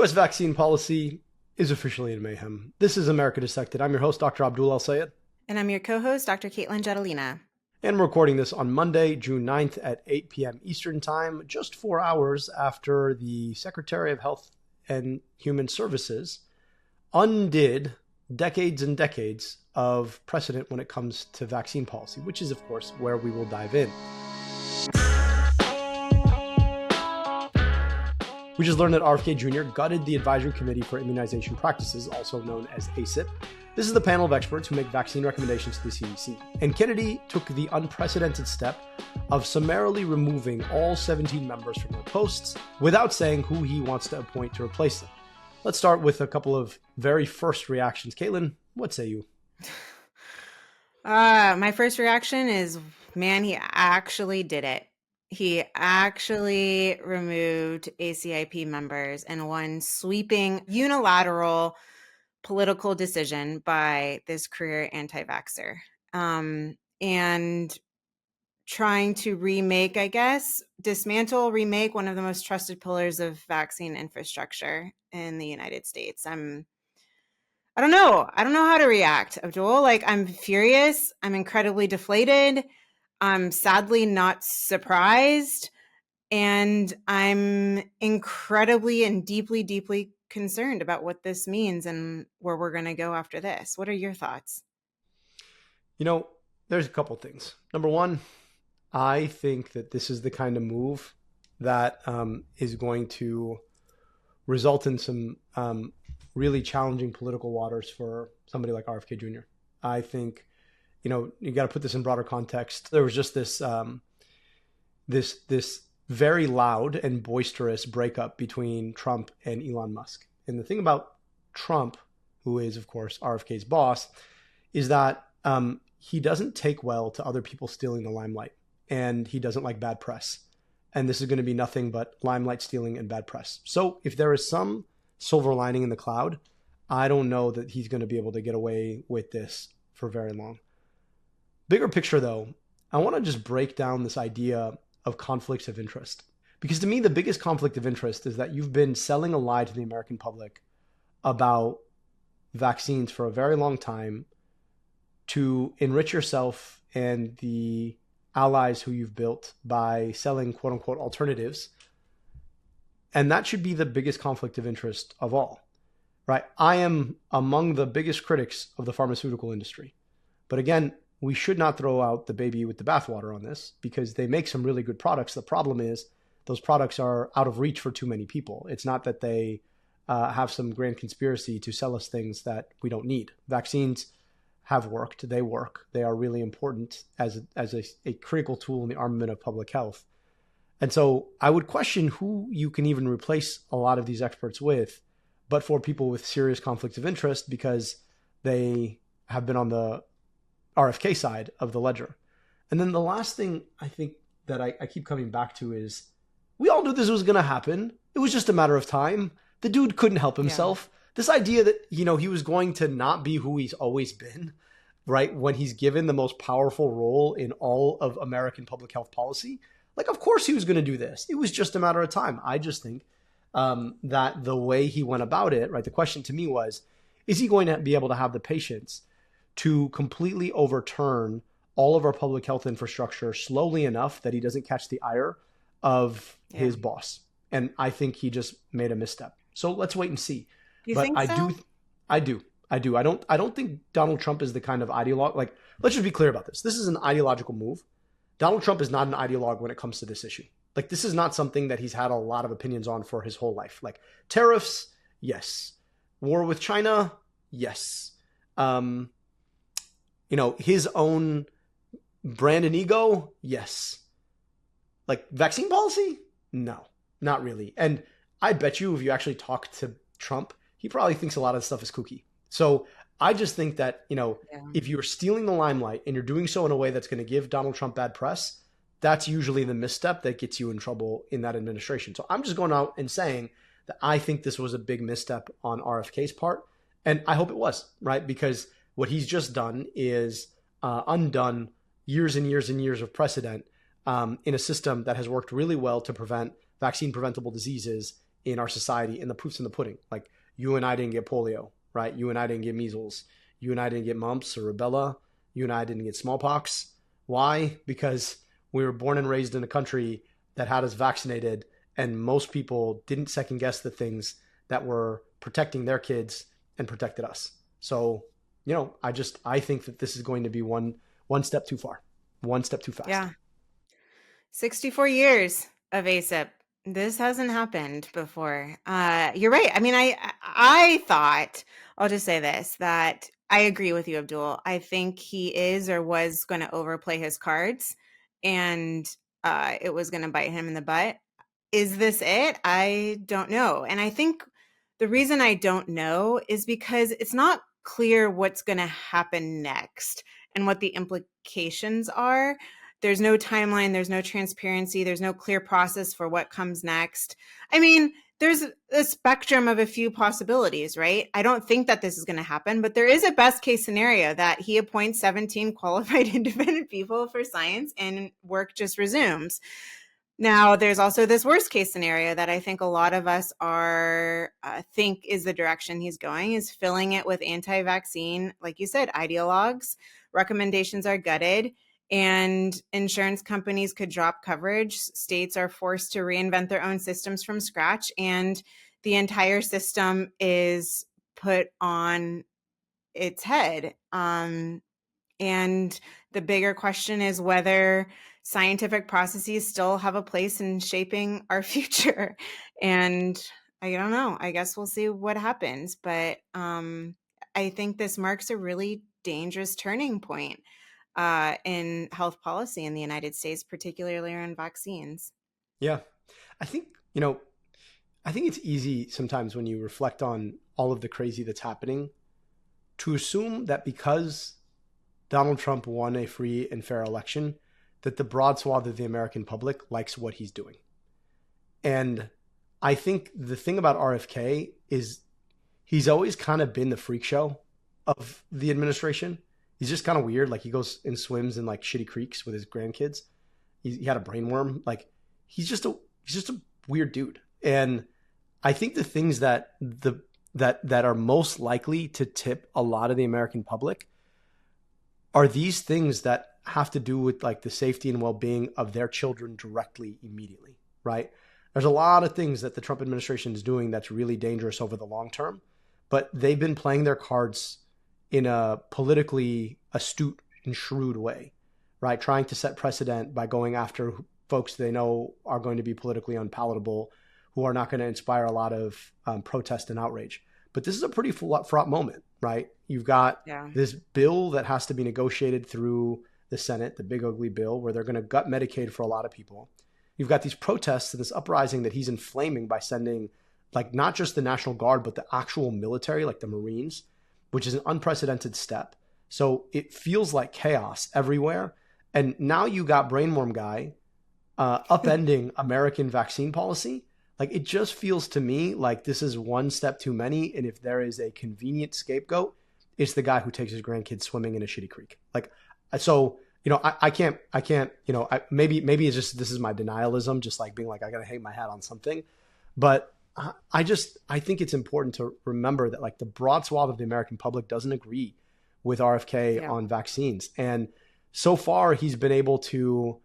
U.S. vaccine policy is officially in mayhem. This is America Dissected. I'm your host, Dr. Abdul And I'm your co-host, Dr. Katelyn Jadalina. And we're recording this on Monday, June 9th at 8 p.m. Eastern Time, just 4 hours after the Secretary of Health and Human Services undid decades and decades of precedent when it comes to vaccine policy, which is, of course, where we will dive in. We just learned that RFK Jr. gutted the Advisory Committee for Immunization Practices, also known as ACIP. This is the panel of experts who make vaccine recommendations to the CDC. And Kennedy took the unprecedented step of summarily removing all 17 members from their posts without saying who he wants to appoint to replace them. Let's start with a couple of very first reactions. Katelyn, what say you? My first reaction is, man, he actually did it. He actually removed ACIP members in one sweeping, unilateral political decision by this career anti-vaxxer. And trying to remake, remake one of the most trusted pillars of vaccine infrastructure in the United States. I don't know how to react, Abdul. I'm furious. I'm incredibly deflated. I'm sadly not surprised. And I'm incredibly and deeply, deeply concerned about what this means and where we're going to go after this. What are your thoughts? There's a couple things. Number one, I think that this is the kind of move that is going to result in some really challenging political waters for somebody like RFK Jr. I think, you got to put this in broader context. There was just this this very loud and boisterous breakup between Trump and Elon Musk. And the thing about Trump, who is, of course, RFK's boss, is that he doesn't take well to other people stealing the limelight, and he doesn't like bad press. And this is going to be nothing but limelight stealing and bad press. So if there is some silver lining in the cloud, I don't know that he's going to be able to get away with this for very long. Bigger picture, though, I want to just break down this idea of conflicts of interest. Because to me, the biggest conflict of interest is that you've been selling a lie to the American public about vaccines for a very long time to enrich yourself and the allies who you've built by selling quote unquote alternatives. And that should be the biggest conflict of interest of all, right? I am among the biggest critics of the pharmaceutical industry. But again, we should not throw out the baby with the bathwater on this because they make some really good products. The problem is those products are out of reach for too many people. It's not that they have some grand conspiracy to sell us things that we don't need. Vaccines have worked. They work. They are really important as a critical tool in the armament of public health. And so I would question who you can even replace a lot of these experts with, but for people with serious conflicts of interest because they have been on the RFK side of the ledger. And then the last thing I think that I keep coming back to is we all knew this was going to happen. It was just a matter of time. The dude couldn't help himself. Yeah. This idea that, he was going to not be who he's always been, right? When he's given the most powerful role in all of American public health policy, of course he was going to do this. It was just a matter of time. I just think that the way he went about it, right? The question to me was, is he going to be able to have the patience to completely overturn all of our public health infrastructure slowly enough that he doesn't catch the ire of his boss? And I think he just made a misstep. So let's wait and see. You think so? I do. I don't think Donald Trump is the kind of ideologue. Let's just be clear about this. This is an ideological move. Donald Trump is not an ideologue when it comes to this issue. This is not something that he's had a lot of opinions on for his whole life. Tariffs, yes. War with China, yes. His own brand and ego, yes. Vaccine policy? No, not really. And I bet you if you actually talk to Trump, he probably thinks a lot of this stuff is kooky. So I just think that, if you're stealing the limelight and you're doing so in a way that's going to give Donald Trump bad press, that's usually the misstep that gets you in trouble in that administration. So I'm just going out and saying that I think this was a big misstep on RFK's part. And I hope it was, right? Because what he's just done is undone years and years and years of precedent in a system that has worked really well to prevent vaccine preventable diseases in our society, and the proof's in the pudding. Like, you and I didn't get polio, right? You and I didn't get measles. You and I didn't get mumps or rubella. You and I didn't get smallpox. Why? Because we were born and raised in a country that had us vaccinated, and most people didn't second guess the things that were protecting their kids and protected us. So, I think that this is going to be one step too far, one step too fast. Yeah. 64 years of ACIP. This hasn't happened before. You're right. I mean, I thought, I'll just say this, that I agree with you, Abdul. I think he is or was going to overplay his cards, and it was going to bite him in the butt. Is this it? I don't know. And I think the reason I don't know is because it's not clear what's going to happen next and what the implications are. There's no timeline, there's no transparency, there's no clear process for what comes next. I mean, there's a spectrum of a few possibilities, right? I don't think that this is going to happen, but there is a best case scenario that he appoints 17 qualified independent people for science and work just resumes. Now, there's also this worst case scenario that I think a lot of us think is the direction he's going, is filling it with anti-vaccine, like you said, ideologues. Recommendations are gutted, and insurance companies could drop coverage. States are forced to reinvent their own systems from scratch, and the entire system is put on its head. And the bigger question is whether scientific processes still have a place in shaping our future. And I don't know. I guess we'll see what happens. But I think this marks a really dangerous turning point in health policy in the United States, particularly around vaccines. Yeah. I think it's easy sometimes when you reflect on all of the crazy that's happening to assume that because Donald Trump won a free and fair election, that the broad swath of the American public likes what he's doing. And I think the thing about RFK is he's always kind of been the freak show of the administration. He's just kind of weird. Like, he goes and swims in like shitty creeks with his grandkids. He had a brainworm. Like, he's just a weird dude. And I think the things that are most likely to tip a lot of the American public are these things that have to do with like the safety and well-being of their children directly, immediately, right? There's a lot of things that the Trump administration is doing that's really dangerous over the long term, but they've been playing their cards in a politically astute and shrewd way, right? Trying to set precedent by going after folks they know are going to be politically unpalatable, who are not going to inspire a lot of protest and outrage. But this is a pretty fraught moment, right? You've got this bill that has to be negotiated through the Senate, the big ugly bill, where they're going to gut Medicaid for a lot of people. You've got these protests and this uprising that he's inflaming by sending like not just the National Guard, but the actual military, like the Marines, which is an unprecedented step. So it feels like chaos everywhere. And now you got Brainworm Guy upending American vaccine policy. Like, it just feels to me like this is one step too many. And if there is a convenient scapegoat, it's the guy who takes his grandkids swimming in a shitty creek. Like, so, I can't, maybe it's just, this is my denialism, just like being like, I got to hang my hat on something. But I think it's important to remember that like the broad swath of the American public doesn't agree with RFK on vaccines. And so far he's been able to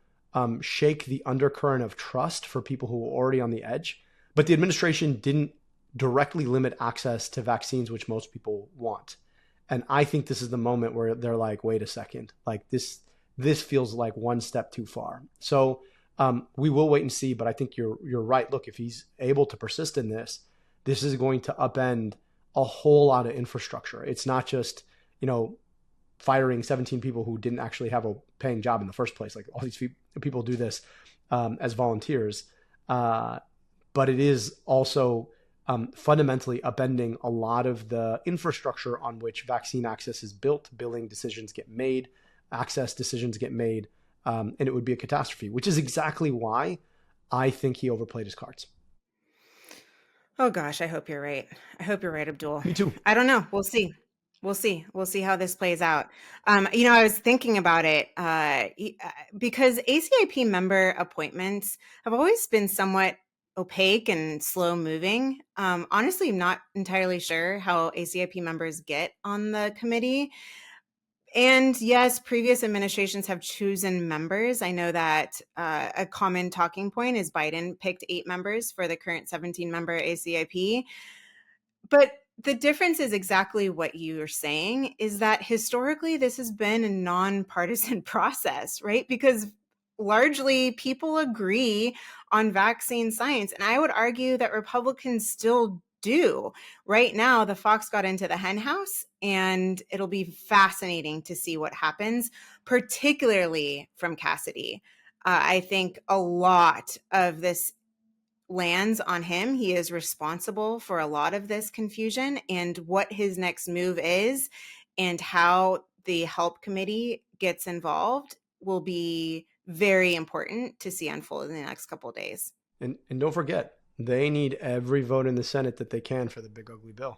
shake the undercurrent of trust for people who were already on the edge. But the administration didn't directly limit access to vaccines, which most people want. And I think this is the moment where they're like, wait a second, like this feels like one step too far. So we will wait and see, but I think you're right. Look, if he's able to persist in this is going to upend a whole lot of infrastructure. It's not just, firing 17 people who didn't actually have a paying job in the first place. Like, all these people do this as volunteers. But it is also fundamentally upending a lot of the infrastructure on which vaccine access is built. Billing decisions get made, access decisions get made, and it would be a catastrophe, which is exactly why I think he overplayed his cards. Oh gosh, I hope you're right. I hope you're right, Abdul. Me too. I don't know. We'll see. We'll see how this plays out. I was thinking about it because ACIP member appointments have always been somewhat opaque and slow moving. Honestly, I'm not entirely sure how ACIP members get on the committee. And yes, previous administrations have chosen members. I know that a common talking point is Biden picked 8 members for the current 17-member ACIP. But the difference is exactly what you're saying, is that historically this has been a nonpartisan process, right? Because largely people agree on vaccine science. And I would argue that Republicans still do. Right now, the fox got into the hen house, and it'll be fascinating to see what happens, particularly from Cassidy. I think a lot of this lands on him. He is responsible for a lot of this confusion, and what his next move is and how the help committee gets involved will be very important to see unfold in the next couple of days. And don't forget, they need every vote in the Senate that they can for the big ugly bill.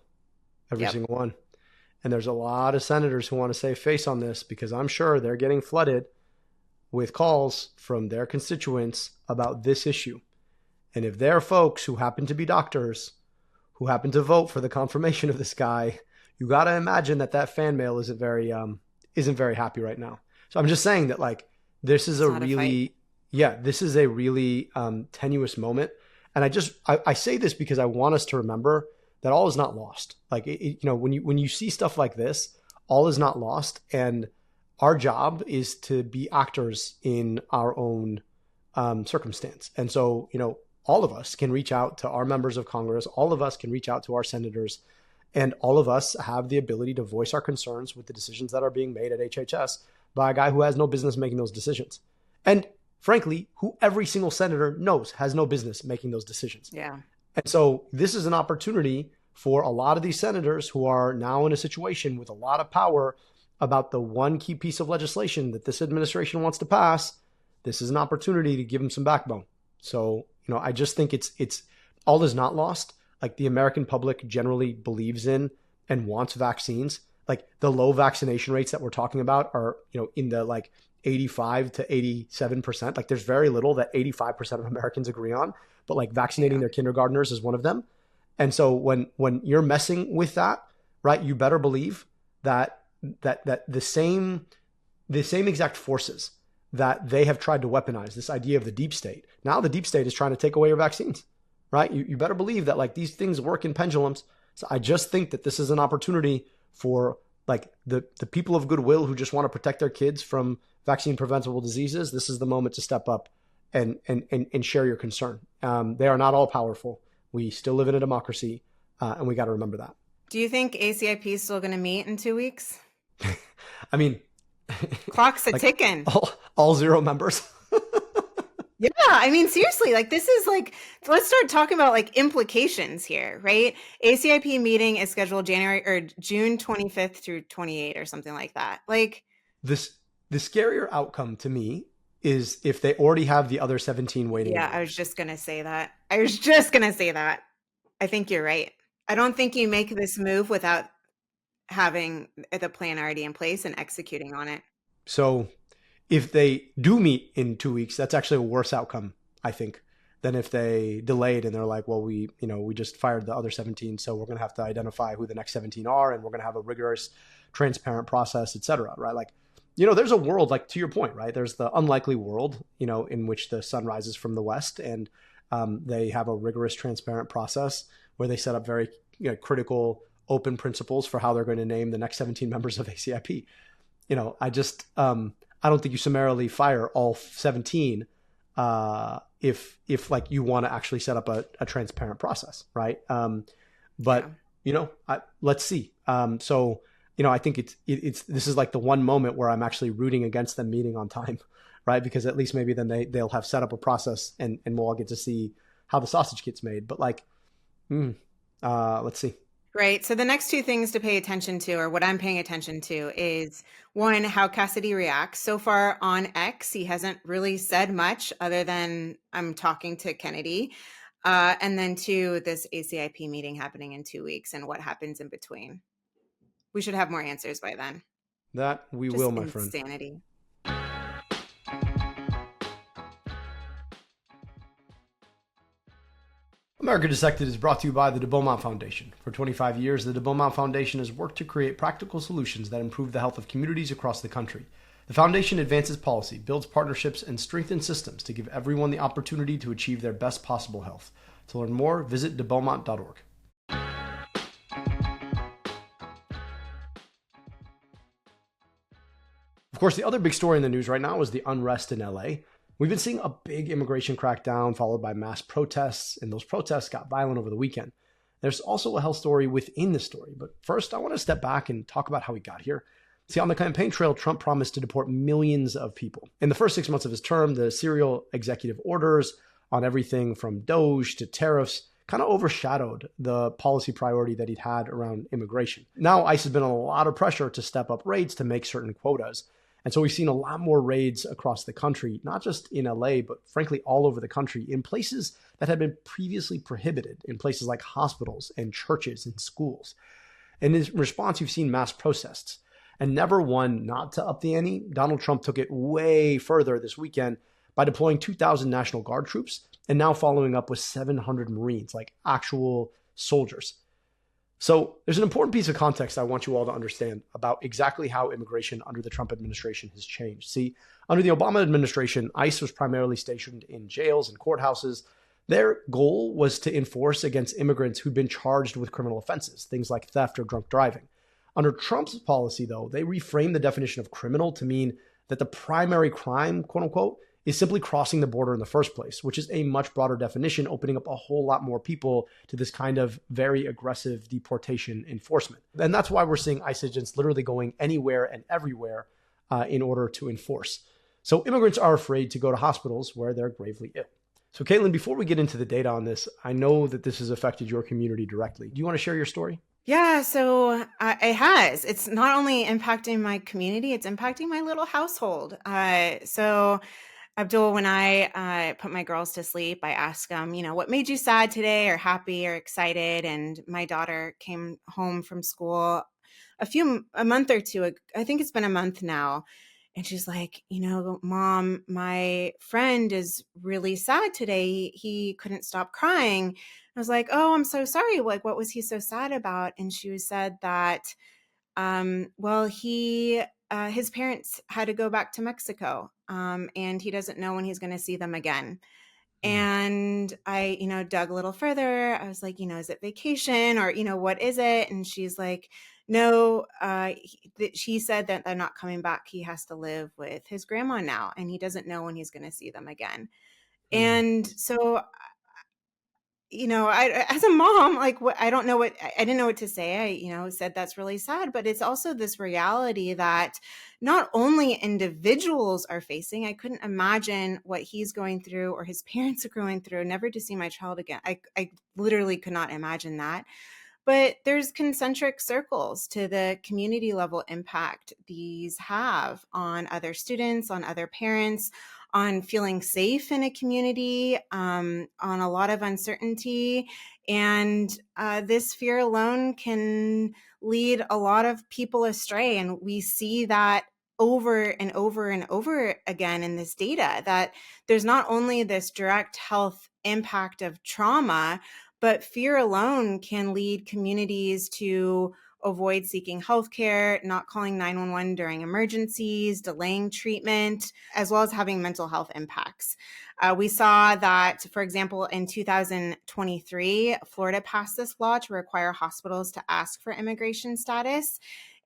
Every single one. And there's a lot of senators who want to save face on this, because I'm sure they're getting flooded with calls from their constituents about this issue. And if there are folks who happen to be doctors who happen to vote for the confirmation of this guy, you got to imagine that fan mail isn't very happy right now. So I'm just saying that, like, this is this is a really tenuous moment. And I say this because I want us to remember that all is not lost. Like, when you see stuff like this, all is not lost. And our job is to be actors in our own circumstance. And so, all of us can reach out to our members of Congress. All of us can reach out to our senators. And all of us have the ability to voice our concerns with the decisions that are being made at HHS by a guy who has no business making those decisions. And frankly, who every single senator knows has no business making those decisions. Yeah. And so this is an opportunity for a lot of these senators who are now in a situation with a lot of power about the one key piece of legislation that this administration wants to pass. This is an opportunity to give them some backbone. So, I just think it's all is not lost. Like, the American public generally believes in and wants vaccines. Like, the low vaccination rates that we're talking about are, in the like 85 to 87%. Like, there's very little that 85% of Americans agree on, but like vaccinating their kindergartners is one of them. And so when you're messing with that, right, you better believe that the same exact forces that they have tried to weaponize, this idea of the deep state. Now the deep state is trying to take away your vaccines, right? You better believe that, like, these things work in pendulums. So I just think that this is an opportunity for, like, the people of goodwill who just want to protect their kids from vaccine preventable diseases. This is the moment to step up and share your concern. They are not all powerful. We still live in a democracy, and we got to remember that. Do you think ACIP is still going to meet in 2 weeks? I mean, clock's a ticking. All 0 members. Yeah, I mean, seriously, like, this is like, let's start talking about like implications here, right? ACIP meeting is scheduled June 25th through 28th or something like that. Like, the scarier outcome to me is if they already have the other 17 waiting. Yeah, I was just going to say that. I think you're right. I don't think you make this move without having the plan already in place and executing on it. So if they do meet in 2 weeks, that's actually a worse outcome, I think, than if they delayed and they're like, well, we just fired the other 17, so we're going to have to identify who the next 17 are, and we're going to have a rigorous, transparent process, et cetera, right? Like, there's a world, like, to your point, right? There's the unlikely world, in which the sun rises from the west, and they have a rigorous, transparent process where they set up very critical, open principles for how they're going to name the next 17 members of ACIP. I don't think you summarily fire all 17 if like you want to actually set up a transparent process, right? Let's see. So I think this is like the one moment where I'm actually rooting against them meeting on time, right? Because at least maybe then they'll have set up a process and we'll all get to see how the sausage gets made. But like, let's see. Right. So the next 2 things to pay attention to, or what I'm paying attention to, is 1, how Cassidy reacts. So far on X, he hasn't really said much other than I'm talking to Kennedy. And then 2, this ACIP meeting happening in 2 weeks and what happens in between. We should have more answers by then. That we will, my friend. Insanity. America Dissected is brought to you by the de Beaumont Foundation. For 25 years, the de Beaumont Foundation has worked to create practical solutions that improve the health of communities across the country. The foundation advances policy, builds partnerships, and strengthens systems to give everyone the opportunity to achieve their best possible health. To learn more, visit debeaumont.org. Of course, the other big story in the news right now is the unrest in LA. We've been seeing a big immigration crackdown followed by mass protests, and those protests got violent over the weekend. There's also a health story within the story, but first I want to step back and talk about how we got here. See, on the campaign trail, Trump promised to deport millions of people. In the first 6 months of his term, the serial executive orders on everything from DOJ to tariffs kind of overshadowed the policy priority that he'd had around immigration. Now, ICE has been under a lot of pressure to step up raids to make certain quotas. And so we've seen a lot more raids across the country, not just in LA, but frankly, all over the country in places that had been previously prohibited, in places like hospitals and churches and schools. And in response, you've seen mass protests. And never one not to up the ante, Donald Trump took it way further this weekend by deploying 2,000 National Guard troops and now following up with 700 Marines, like actual soldiers. So there's an important piece of context I want you all to understand about exactly how immigration under the Trump administration has changed. See, under the Obama administration, ICE was primarily stationed in jails and courthouses. Their goal was to enforce against immigrants who'd been charged with criminal offenses, things like theft or drunk driving. Under Trump's policy, though, they reframed the definition of criminal to mean that the primary crime, quote unquote, is simply crossing the border in the first place, which is a much broader definition, opening up a whole lot more people to this kind of very aggressive deportation enforcement. And that's why we're seeing ICE agents literally going anywhere and everywhere in order to enforce. So immigrants are afraid to go to hospitals where they're gravely ill. So Katelyn, before we get into the data on this, I know that this has affected your community directly. Do you want to share your story? Yeah, so it has. It's not only impacting my community, it's impacting my little household. So Abdul, when I put my girls to sleep, I ask them, what made you sad today or happy or excited? And my daughter came home from school a month or two, I think it's been a month now. And she's like, Mom, my friend is really sad today. He couldn't stop crying. I was like, oh, I'm so sorry. Like, what was he so sad about? And she said that, his parents had to go back to Mexico, and he doesn't know when he's going to see them again. And I, dug a little further. I was like, is it vacation or, what is it? And she's like, no, she said that they're not coming back. He has to live with his grandma now, and he doesn't know when he's going to see them again. And so, as a mom, like I didn't know what to say. I, said that's really sad, but it's also this reality that not only individuals are facing. I couldn't imagine what he's going through or his parents are going through, never to see my child again. I literally could not imagine that. But there's concentric circles to the community level impact these have on other students, on other parents, on feeling safe in a community, on a lot of uncertainty. And this fear alone can lead a lot of people astray. And we see that over and over and over again in this data, that there's not only this direct health impact of trauma, but fear alone can lead communities to avoid seeking healthcare, not calling 911 during emergencies, delaying treatment, as well as having mental health impacts. We saw that, for example, in 2023, Florida passed this law to require hospitals to ask for immigration status.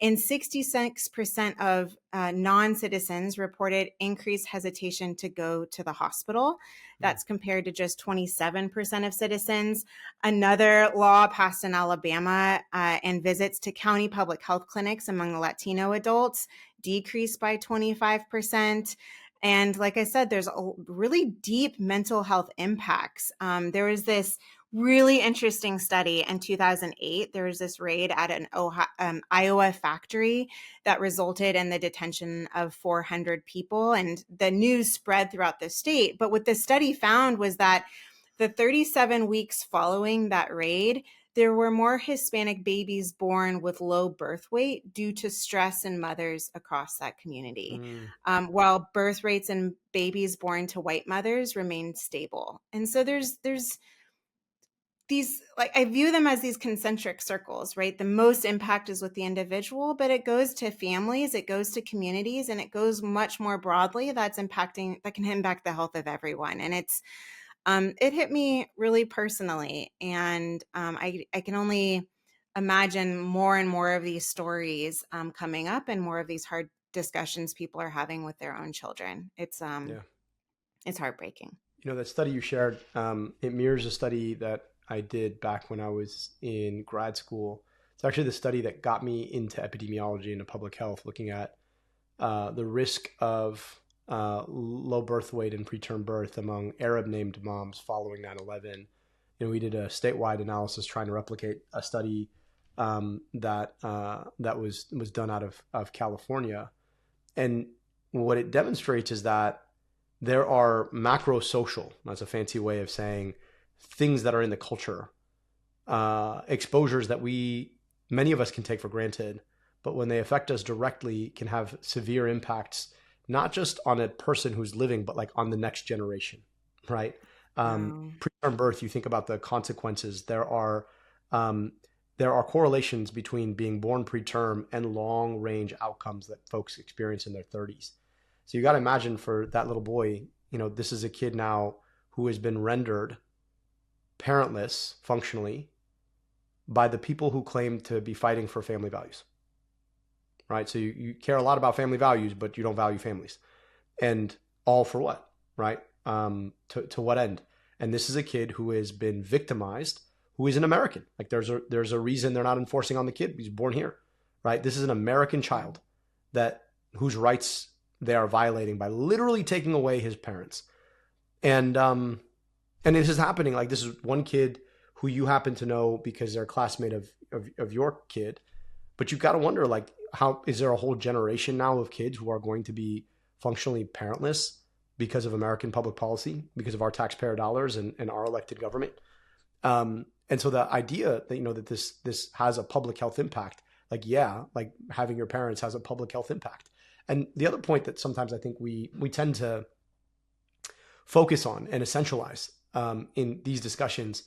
And 66% of non-citizens reported increased hesitation to go to the hospital. That's compared to just 27% of citizens. Another law passed in Alabama and visits to county public health clinics among Latino adults decreased by 25%. And like I said, there's a really deep mental health impacts. There was this really interesting study in 2008. There was this raid at an Iowa factory that resulted in the detention of 400 people, and the news spread throughout the state. But what the study found was that the 37 weeks following that raid, there were more Hispanic babies born with low birth weight due to stress in mothers across that community, while birth rates in babies born to white mothers remained stable. And so there's these, like, I view them as these concentric circles, right? The most impact is with the individual, but it goes to families, it goes to communities, and it goes much more broadly. That can impact the health of everyone. And it hit me really personally. And I can only imagine more and more of these stories coming up, and more of these hard discussions people are having with their own children. It's heartbreaking. That study you shared, it mirrors a study that I did back when I was in grad school. It's actually the study that got me into epidemiology and public health, looking at the risk of low birth weight and preterm birth among Arab named moms following 9/11. And we did a statewide analysis trying to replicate a study that was done out of California. And what it demonstrates is that there are macro social, that's a fancy way of saying things that are in the culture, exposures that many of us can take for granted, but when they affect us directly can have severe impacts, not just on a person who's living, but like on the next generation, right? Preterm birth, you think about the consequences. There are correlations between being born preterm and long range outcomes that folks experience in their 30s. So you got to imagine for that little boy, this is a kid now who has been rendered parentless functionally by the people who claim to be fighting for family values, right? So you care a lot about family values, but you don't value families. And all for what, right? To what end? And this is a kid who has been victimized, who is an American. Like there's a reason they're not enforcing on the kid. He's born here, right? This is an American child whose rights they are violating by literally taking away his parents. And this is happening. Like, this is one kid who you happen to know because they're a classmate of your kid. But you've got to wonder, like, how is there a whole generation now of kids who are going to be functionally parentless because of American public policy, because of our taxpayer dollars and our elected government? And so the idea that, that this has a public health impact, like having your parents has a public health impact. And the other point that sometimes I think we tend to focus on and essentialize in these discussions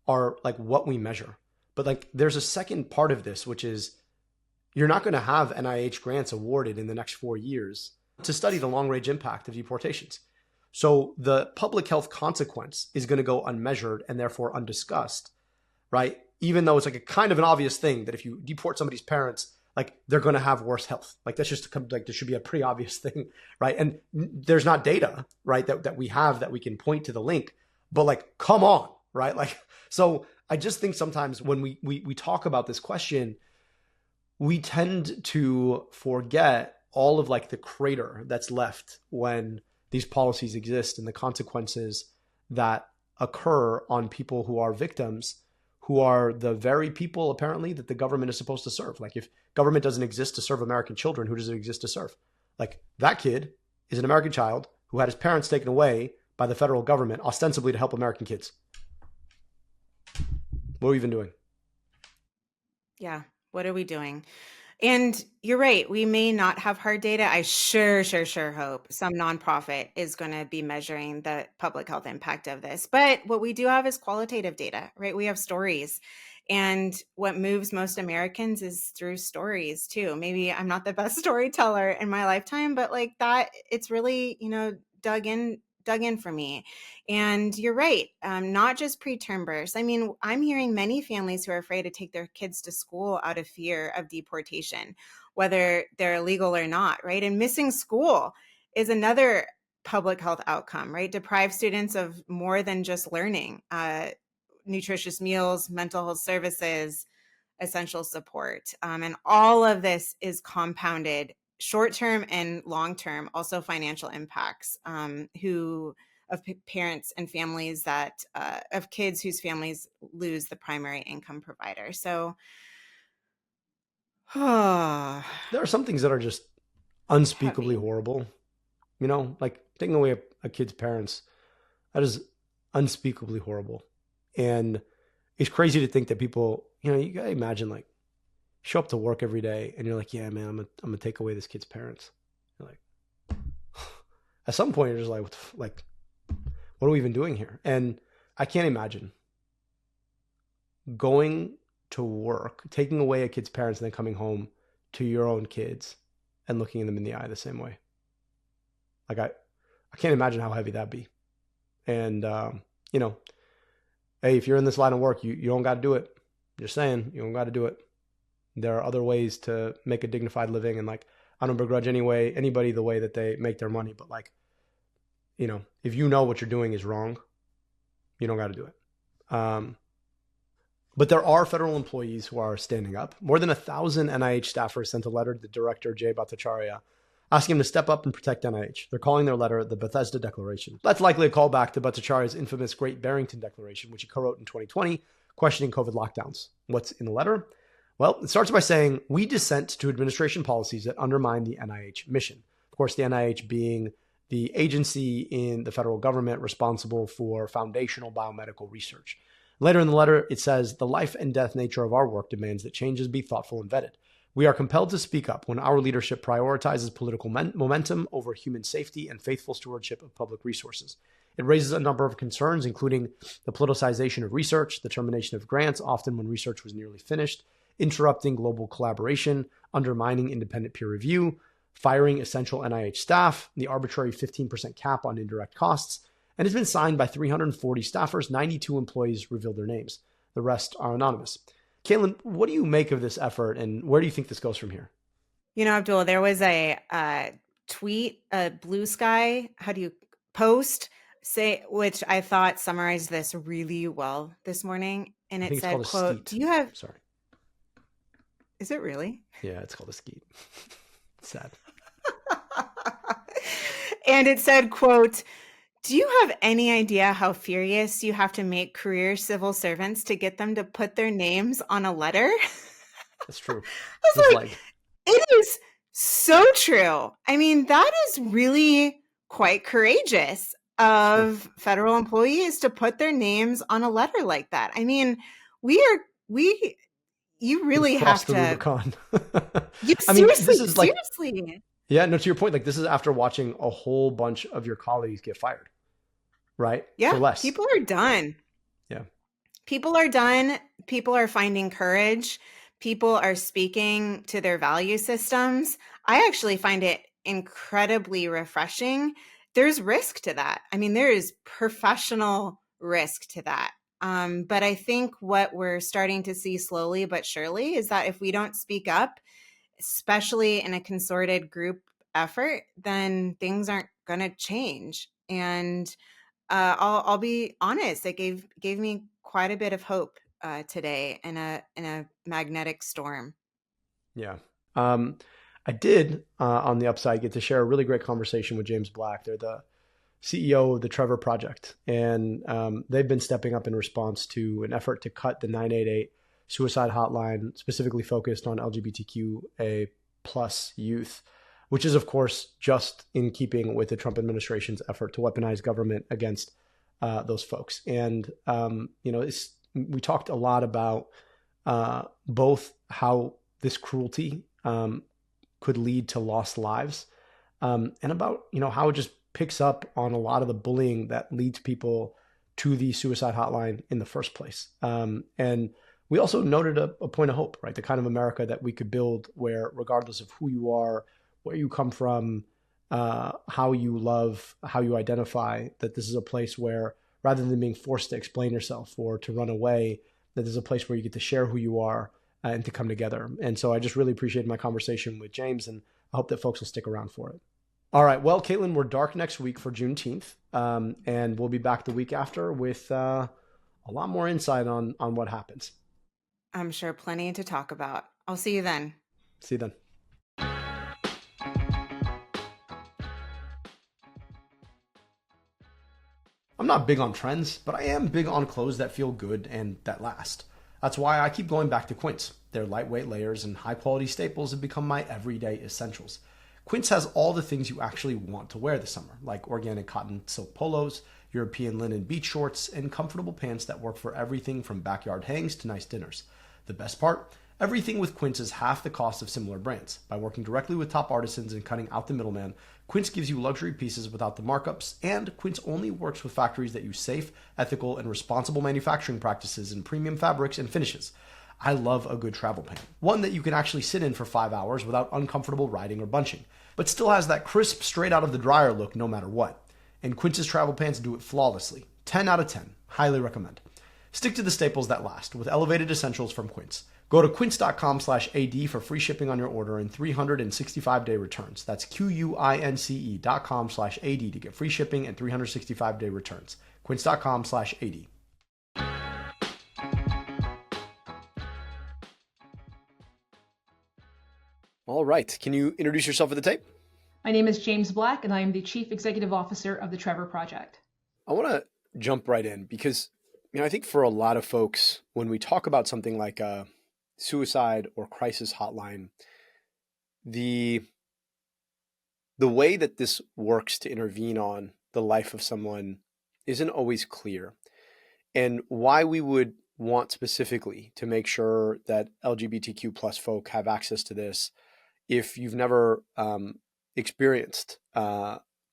are like what we measure. But like there's a second part of this, which is you're not going to have NIH grants awarded in the next 4 years to study the long range impact of deportations. So the public health consequence is going to go unmeasured and therefore undiscussed, right? Even though it's like a kind of an obvious thing that if you deport somebody's parents, like they're going to have worse health. Like that's just like, this should be a pretty obvious thing, right? And there's not data, right, that we have that we can point to the link, but like, come on, right? Like, so I just think sometimes when we talk about this question, we tend to forget all of like the crater that's left when these policies exist and the consequences that occur on people who are victims, who are the very people apparently that the government is supposed to serve. Like if government doesn't exist to serve American children, who does it exist to serve? Like that kid is an American child who had his parents taken away by the federal government, ostensibly to help American kids. What are we even doing? Yeah. What are we doing? And you're right. We may not have hard data. I sure hope some nonprofit is going to be measuring the public health impact of this. But what we do have is qualitative data, right? We have stories. And what moves most Americans is through stories too. Maybe I'm not the best storyteller in my lifetime, but like that, it's really, dug in for me. And you're right. Not just preterm births. I mean, I'm hearing many families who are afraid to take their kids to school out of fear of deportation, whether they're illegal or not, right? And missing school is another public health outcome, right? Deprive students of more than just learning, nutritious meals, mental health services, essential support. And all of this is compounded short-term and long-term, also financial impacts of parents and families of kids whose families lose the primary income provider. So there are some things that are just unspeakably horrible, like taking away a kid's parents. That is unspeakably horrible. And it's crazy to think that people, you gotta imagine like show up to work every day and you're like, yeah, man, I'm gonna take away this kid's parents. You're like, at some point you're just like, what are we even doing here? And I can't imagine going to work, taking away a kid's parents, and then coming home to your own kids and looking them in the eye the same way. Like I can't imagine how heavy that'd be. And you know, hey, if you're in this line of work, you don't got to do it. Just saying, you don't got to do it. There are other ways to make a dignified living, and like I don't begrudge anybody the way that they make their money, but like, you know, if you know what you're doing is wrong, you don't got to do it. But there are federal employees who are standing up. More than 1,000 NIH staffers sent a letter to the director, Jay Bhattacharya, asking him to step up and protect NIH. They're calling their letter the Bethesda Declaration. That's likely a callback to Bhattacharya's infamous Great Barrington Declaration, which he co-wrote in 2020, questioning COVID lockdowns. What's in the letter? Well, it starts by saying, we dissent to administration policies that undermine the NIH mission. Of course, the NIH being the agency in the federal government responsible for foundational biomedical research. Later in the letter, it says, the life and death nature of our work demands that changes be thoughtful and vetted. We are compelled to speak up when our leadership prioritizes political momentum over human safety and faithful stewardship of public resources. It raises a number of concerns, including the politicization of research, the termination of grants, often when research was nearly finished, interrupting global collaboration, undermining independent peer review, firing essential NIH staff, the arbitrary 15% cap on indirect costs, and has been signed by 340 staffers. 92 employees revealed their names. The rest are anonymous. Katelyn, what do you make of this effort, and where do you think this goes from here? You know, Abdul, there was a tweet, a Blue Sky, post, which I thought summarized this really well this morning. And it said, quote, do you have... Sorry. Is it really? Yeah, it's called a skeet. Sad. And it said, quote, do you have any idea how furious you have to make career civil servants to get them to put their names on a letter? That's true. I was like, it is so true. I mean, that is really quite courageous of federal employees to put their names on a letter like that. I mean, you really have to. Rubicon. Seriously. Yeah, no, to your point, like this is after watching a whole bunch of your colleagues get fired, right? Yeah, for less. People are done. Yeah. People are done. People are finding courage. People are speaking to their value systems. I actually find it incredibly refreshing. There's risk to that. I mean, there is professional risk to that. But I think what we're starting to see slowly but surely is that if we don't speak up, especially in a consorted group effort, then things aren't going to change. And I'll be honest, it gave me quite a bit of hope today in a magnetic storm. Yeah. I did, on the upside, get to share a really great conversation with Jaymes Black. They're the CEO of the Trevor Project, and they've been stepping up in response to an effort to cut the 988 suicide hotline, specifically focused on LGBTQIA+ youth, which is, of course, just in keeping with the Trump administration's effort to weaponize government against those folks. And, we talked a lot about both how this cruelty could lead to lost lives, and about, how it just picks up on a lot of the bullying that leads people to the suicide hotline in the first place. And we also noted a point of hope, right? The kind of America that we could build where, regardless of who you are, where you come from, how you love, how you identify, that this is a place where, rather than being forced to explain yourself or to run away, that there's a place where you get to share who you are and to come together. And so I just really appreciated my conversation with Jaymes, and I hope that folks will stick around for it. All right. Well, Katelyn, we're dark next week for Juneteenth, and we'll be back the week after with a lot more insight on what happens. I'm sure plenty to talk about. I'll see you then. See you then. I'm not big on trends, but I am big on clothes that feel good and that last. That's why I keep going back to Quince. Their lightweight layers and high-quality staples have become my everyday essentials. Quince has all the things you actually want to wear this summer, like organic cotton silk polos, European linen beach shorts, and comfortable pants that work for everything from backyard hangs to nice dinners. The best part? Everything with Quince is half the cost of similar brands. By working directly with top artisans and cutting out the middleman, Quince gives you luxury pieces without the markups, and Quince only works with factories that use safe, ethical, and responsible manufacturing practices in premium fabrics and finishes. I love a good travel pant, one that you can actually sit in for 5 hours without uncomfortable riding or bunching, but still has that crisp, straight out of the dryer look no matter what. And Quince's travel pants do it flawlessly. 10 out of 10. Highly recommend. Stick to the staples that last with elevated essentials from Quince. Go to quince.com/AD for free shipping on your order and 365-day returns. That's QUINCE.com/AD to get free shipping and 365-day returns. Quince.com/AD. All right. Can you introduce yourself for the tape? My name is Jaymes Black, and I am the Chief Executive Officer of the Trevor Project. I want to jump right in because, I think for a lot of folks, when we talk about something like a suicide or crisis hotline, the way that this works to intervene on the life of someone isn't always clear, and why we would want specifically to make sure that LGBTQ plus folk have access to this. If you've never experienced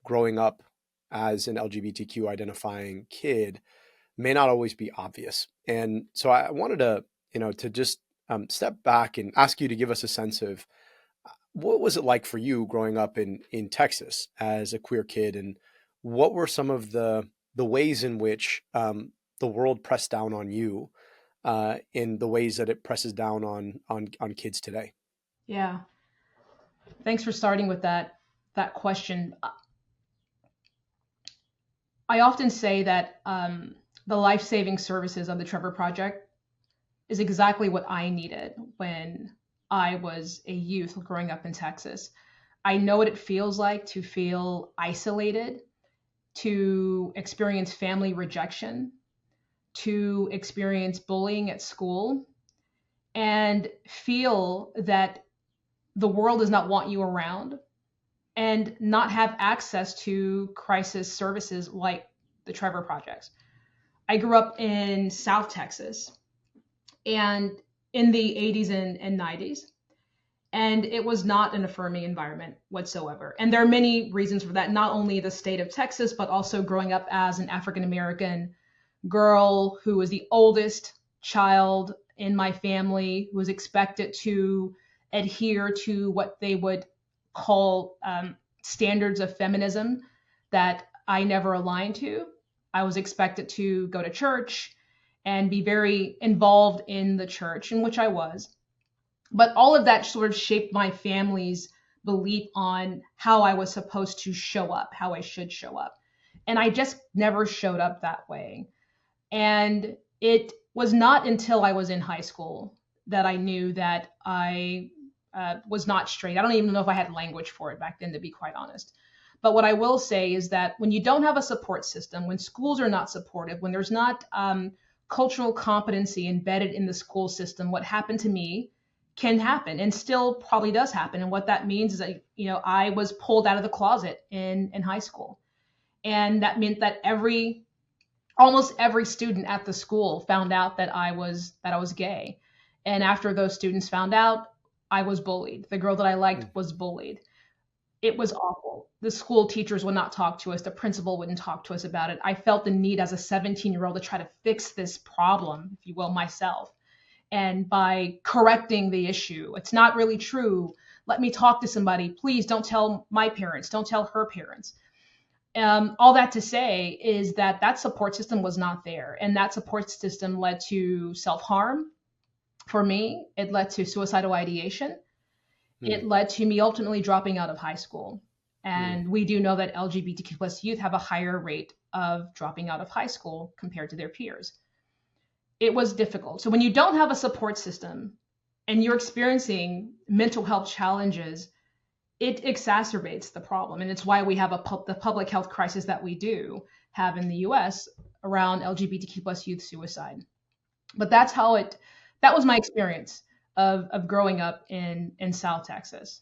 growing up as an LGBTQ identifying kid, may not always be obvious. And so I wanted to, to just step back and ask you to give us a sense of what was it like for you growing up in Texas as a queer kid, and what were some of the ways in which the world pressed down on you in the ways that it presses down on kids today? Yeah. Thanks for starting with that question. I often say that the life-saving services of the Trevor Project is exactly what I needed when I was a youth growing up in Texas. I know what it feels like to feel isolated, to experience family rejection, to experience bullying at school, and feel that the world does not want you around, and not have access to crisis services like the Trevor Projects. I grew up in South Texas and in the 80s and 90s, and it was not an affirming environment whatsoever. And there are many reasons for that, not only the state of Texas, but also growing up as an African-American girl who was the oldest child in my family, who was expected to adhere to what they would call standards of feminism that I never aligned to. I was expected to go to church and be very involved in the church, in which I was. But all of that sort of shaped my family's belief on how I was supposed to show up, how I should show up. And I just never showed up that way. And it was not until I was in high school that I knew that I was not straight. I don't even know if I had language for it back then, to be quite honest. But what I will say is that when you don't have a support system, when schools are not supportive, when there's not cultural competency embedded in the school system, what happened to me can happen and still probably does happen. And what that means is that, I was pulled out of the closet in high school. And that meant that almost every student at the school found out that I was gay. And after those students found out, I was bullied. The girl that I liked was bullied. It was awful. The school teachers would not talk to us. The principal wouldn't talk to us about it. I felt the need as a 17-year-old to try to fix this problem, if you will, myself. And by correcting the issue, it's not really true. Let me talk to somebody. Please don't tell my parents. Don't tell her parents. All that to say is that support system was not there. And that support system led to self-harm. For me, it led to suicidal ideation. It led to me ultimately dropping out of high school. And we do know that LGBTQ plus youth have a higher rate of dropping out of high school compared to their peers. It was difficult. So when you don't have a support system and you're experiencing mental health challenges, it exacerbates the problem. And it's why we have the public health crisis that we do have in the US around LGBTQ plus youth suicide. But that was my experience of growing up in South Texas.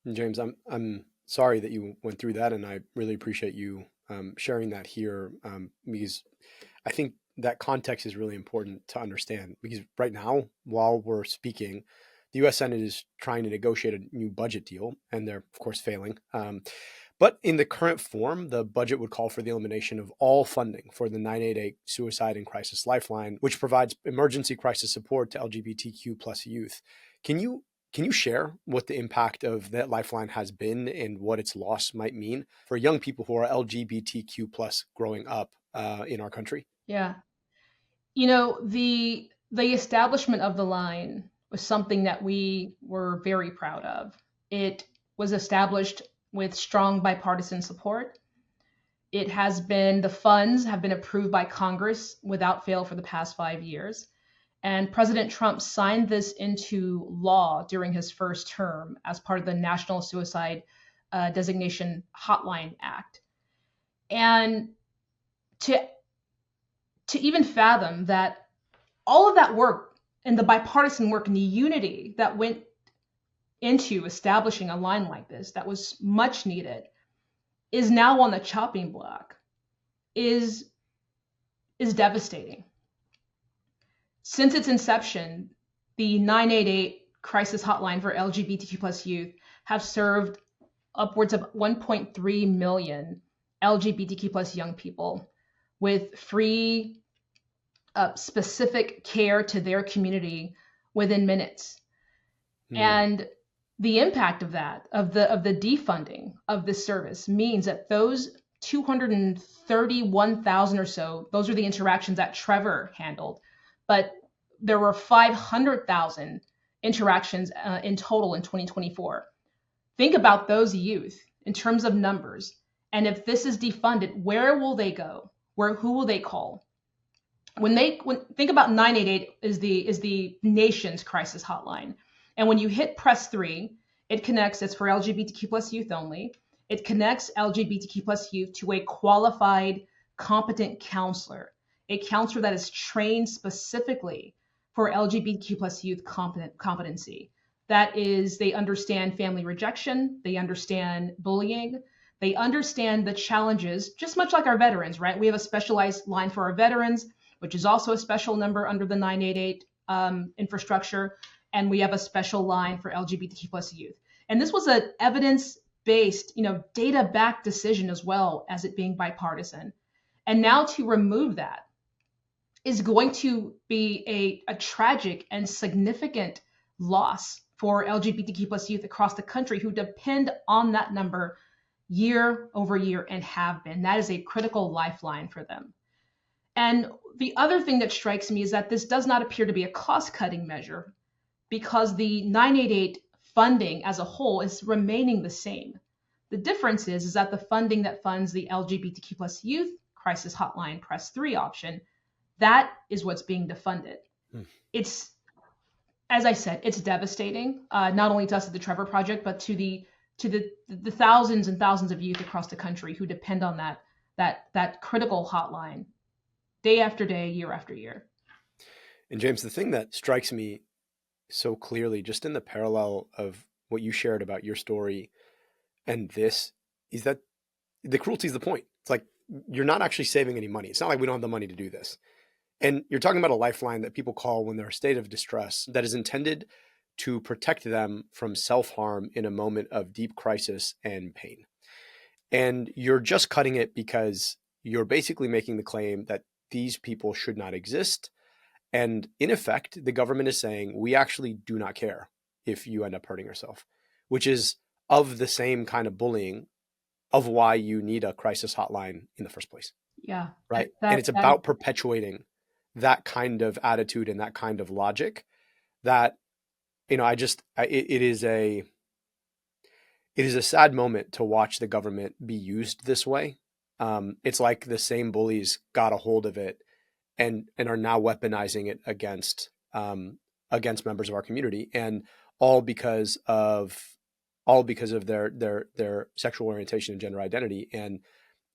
Jaymes, I'm sorry that you went through that, and I really appreciate you sharing that here, because I think that context is really important to understand, because right now, while we're speaking, the U.S. Senate is trying to negotiate a new budget deal, and they're, of course, failing. But in the current form, the budget would call for the elimination of all funding for the 988 Suicide and Crisis Lifeline, which provides emergency crisis support to LGBTQ plus youth. Can you share what the impact of that Lifeline has been and what its loss might mean for young people who are LGBTQ plus growing up in our country? Yeah. The establishment of the line was something that we were very proud of. It was established with strong bipartisan support. The funds have been approved by Congress without fail for the past 5 years. And President Trump signed this into law during his first term as part of the National Suicide Designation Hotline Act. And to even fathom that all of that work and the bipartisan work and the unity that went into establishing a line like this that was much needed is now on the chopping block is devastating. Since its inception, the 988 crisis hotline for LGBTQ plus youth have served upwards of 1.3 million LGBTQ plus young people with free specific care to their community within minutes. And the impact of that, of the defunding of this service, means that those 231,000 or so, those are the interactions that Trevor handled, but there were 500,000 interactions in total in 2024. Think about those youth in terms of numbers. And if this is defunded, where will they go? Who will they call? Think about 988 is the nation's crisis hotline. And when you hit press 3, it's for LGBTQ plus youth only. It connects LGBTQ plus youth to a qualified, competent counselor, a counselor that is trained specifically for LGBTQ plus youth competency. That is, they understand family rejection, they understand bullying, they understand the challenges, just much like our veterans, right? We have a specialized line for our veterans, which is also a special number under the 988 infrastructure. And we have a special line for LGBTQ plus youth. And this was an evidence-based, data-backed decision as well as it being bipartisan. And now to remove that is going to be a tragic and significant loss for LGBTQ plus youth across the country who depend on that number year over year and have been. That is a critical lifeline for them. And the other thing that strikes me is that this does not appear to be a cost-cutting measure, because the 988 funding as a whole is remaining the same. The difference is that the funding that funds the LGBTQ plus youth crisis hotline press 3 option, that is what's being defunded. It's, as I said, it's devastating, not only to us at the Trevor Project, but to the thousands and thousands of youth across the country who depend on that critical hotline day after day, year after year. And Jaymes, the thing that strikes me so clearly, just in the parallel of what you shared about your story and this, is that the cruelty is the point. It's like, you're not actually saving any money. It's not like we don't have the money to do this. And you're talking about a lifeline that people call when they're in a state of distress, that is intended to protect them from self-harm in a moment of deep crisis and pain. And you're just cutting it because you're basically making the claim that these people should not exist. And in effect, the government is saying, we actually do not care if you end up hurting yourself, which is of the same kind of bullying of why you need a crisis hotline in the first place. Yeah. Right. And it's about perpetuating that kind of attitude and that kind of logic that, it is a sad moment to watch the government be used this way. It's like the same bullies got a hold of it and are now weaponizing it against members of our community, and all because of their sexual orientation and gender identity. And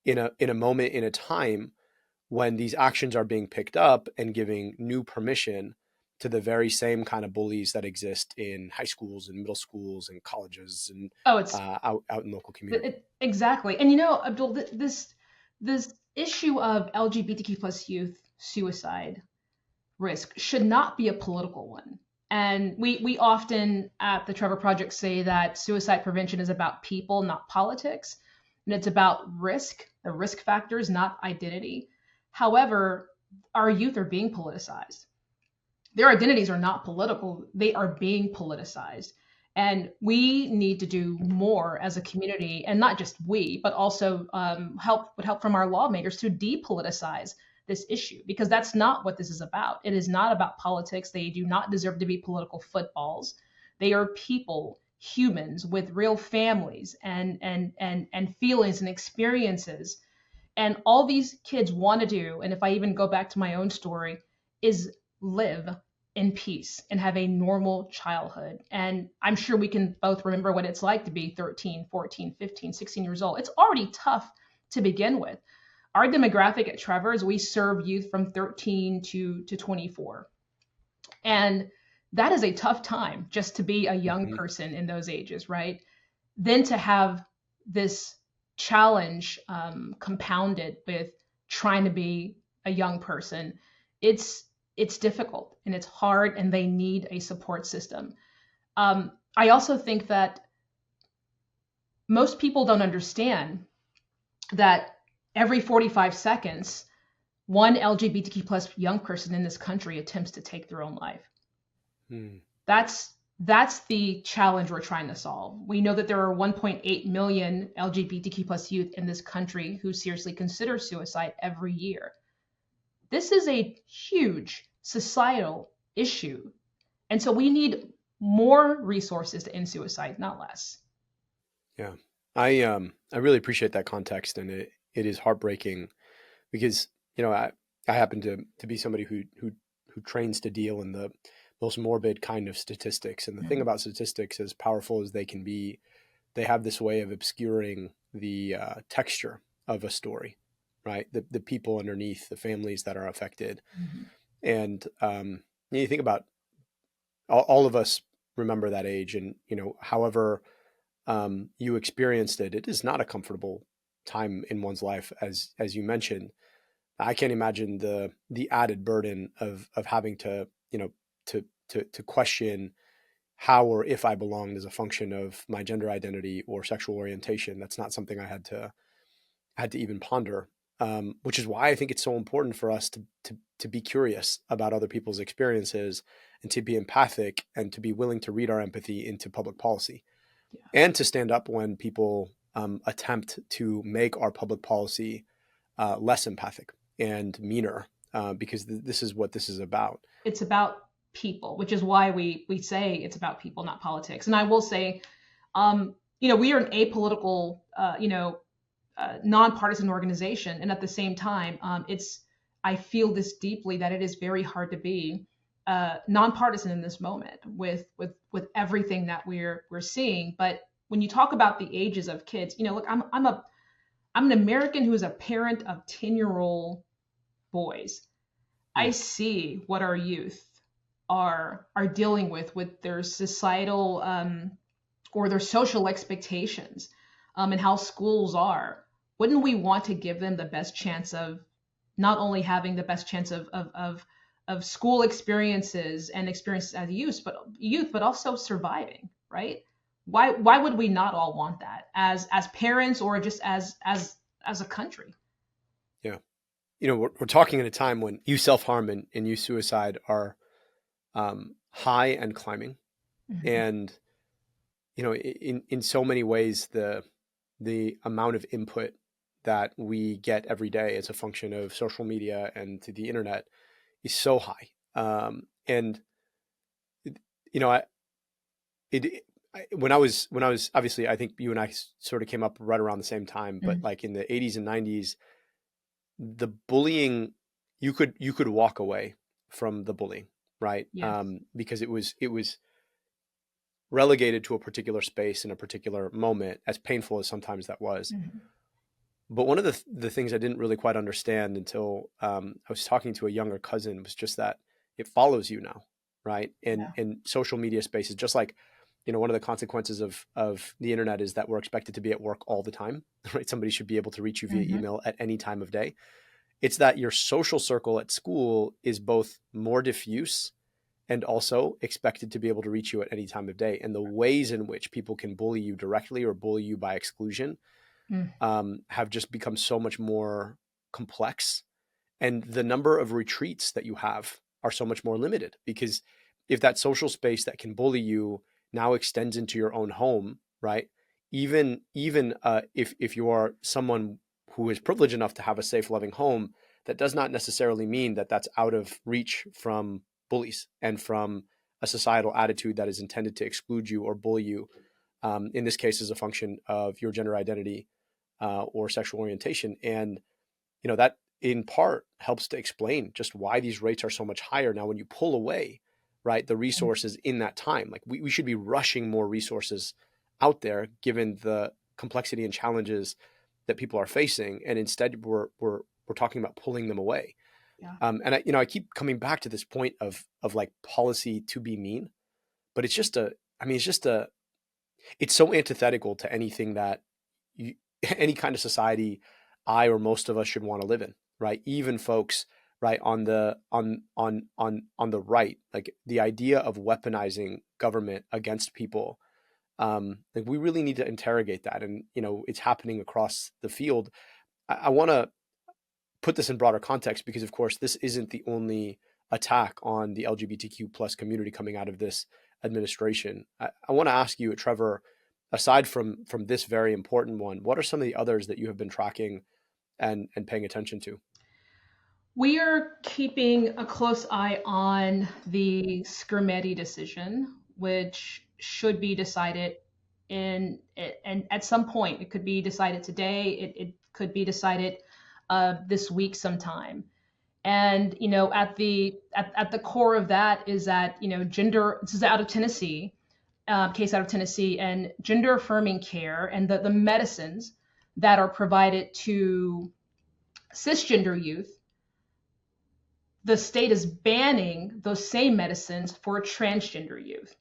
in a moment, in a time when these actions are being picked up and giving new permission to the very same kind of bullies that exist in high schools and middle schools and colleges and out in local communities. Exactly. And Abdul, this issue of LGBTQ plus youth suicide risk should not be a political one. And we often at the Trevor Project say that suicide prevention is about people, not politics. And it's about risk, the risk factors, not identity. However, our youth are being politicized. Their identities are not political. They are being politicized. And we need to do more as a community, and not just we, but also help from our lawmakers to depoliticize this issue, because that's not what this is about. It is not about politics. They do not deserve to be political footballs. They are people, humans with real families and feelings and experiences. And all these kids want to do, and if I even go back to my own story, is live in peace and have a normal childhood. And I'm sure we can both remember what it's like to be 13, 14, 15, 16 years old. It's already tough to begin with. Our demographic at Trevor's, we serve youth from 13 to 24. And that is a tough time just to be a young person in those ages, right? Then to have this challenge compounded with trying to be a young person, it's difficult and it's hard, and they need a support system. I also think that most people don't understand that every 45 seconds, one LGBTQ plus young person in this country attempts to take their own life. That's the challenge we're trying to solve. We know that there are 1.8 million LGBTQ plus youth in this country who seriously consider suicide every year. This is a huge societal issue. And so we need more resources to end suicide, not less. Yeah. I really appreciate that context, and it is heartbreaking because, I happen to be somebody who trains to deal in the most morbid kind of statistics. And the thing about statistics, as powerful as they can be, they have this way of obscuring the texture of a story, right? The people underneath, the families that are affected. And you think about all of us remember that age, and, however you experienced it, it is not a comfortable time in one's life, as you mentioned. I can't imagine the added burden of having to question how or if I belonged as a function of my gender identity or sexual orientation. That's not something I had to even ponder, which is why I think it's so important for us to be curious about other people's experiences, and to be empathic, and to be willing to read our empathy into public policy, and to stand up when people attempt to make our public policy less empathic and meaner, because this is what this is about. It's about people, which is why we say it's about people, not politics. And I will say, we are an apolitical, nonpartisan organization, and at the same time, I feel this deeply, that it is very hard to be nonpartisan in this moment with everything that we're seeing. But when you talk about the ages of kids, look, I'm an American who is a parent of 10-year-old boys. I see what our youth are dealing with their societal or their social expectations, and how schools are. Wouldn't we want to give them the best chance of not only having the best chance of school experiences and experiences as youth, but also surviving, right? Why would we not all want that as parents, or just as a country? Yeah. We're talking at a time when youth self-harm and youth suicide are high and climbing. And, in so many ways, the amount of input that we get every day as a function of social media and to the internet is so high. When I was obviously, I think you and I sort of came up right around the same time, but like in the 80s and 90s, the bullying, you could walk away from the bullying, right? Yes. Because it was relegated to a particular space in a particular moment, as painful as sometimes that was. But one of the things I didn't really quite understand until I was talking to a younger cousin was just that it follows you now, right? And social media spaces, just like, one of the consequences of the internet is that we're expected to be at work all the time, right? Somebody should be able to reach you via email at any time of day. It's that your social circle at school is both more diffuse and also expected to be able to reach you at any time of day. And the ways in which people can bully you directly or bully you by exclusion have just become so much more complex. And the number of retreats that you have are so much more limited, because if that social space that can bully you now extends into your own home, right? Even if you are someone who is privileged enough to have a safe, loving home, that does not necessarily mean that that's out of reach from bullies and from a societal attitude that is intended to exclude you or bully you. In this case, as a function of your gender identity or sexual orientation. And, that in part helps to explain just why these rates are so much higher. Now, when you pull away, right, the resources in that time, like we should be rushing more resources out there, given the complexity and challenges that people are facing. And instead we're talking about pulling them away. Yeah. And I keep coming back to this point of like policy to be mean, but it's so antithetical to anything that any kind of society I or most of us should want to live in, right? Even folks, right, on the right, like the idea of weaponizing government against people, like we really need to interrogate that. And it's happening across the field. I want to put this in broader context, because of course this isn't the only attack on the LGBTQ plus community coming out of this administration. I want to ask you, Trevor, aside from this very important one, what are some of the others that you have been tracking and paying attention to? We are keeping a close eye on the Skrmetti decision, which should be decided and at some point. It could be decided today. It could be decided this week sometime. And at the core of that is that gender. This is out of Tennessee, case out of Tennessee, and gender affirming care and the medicines that are provided to cisgender youth. The state is banning those same medicines for transgender youth.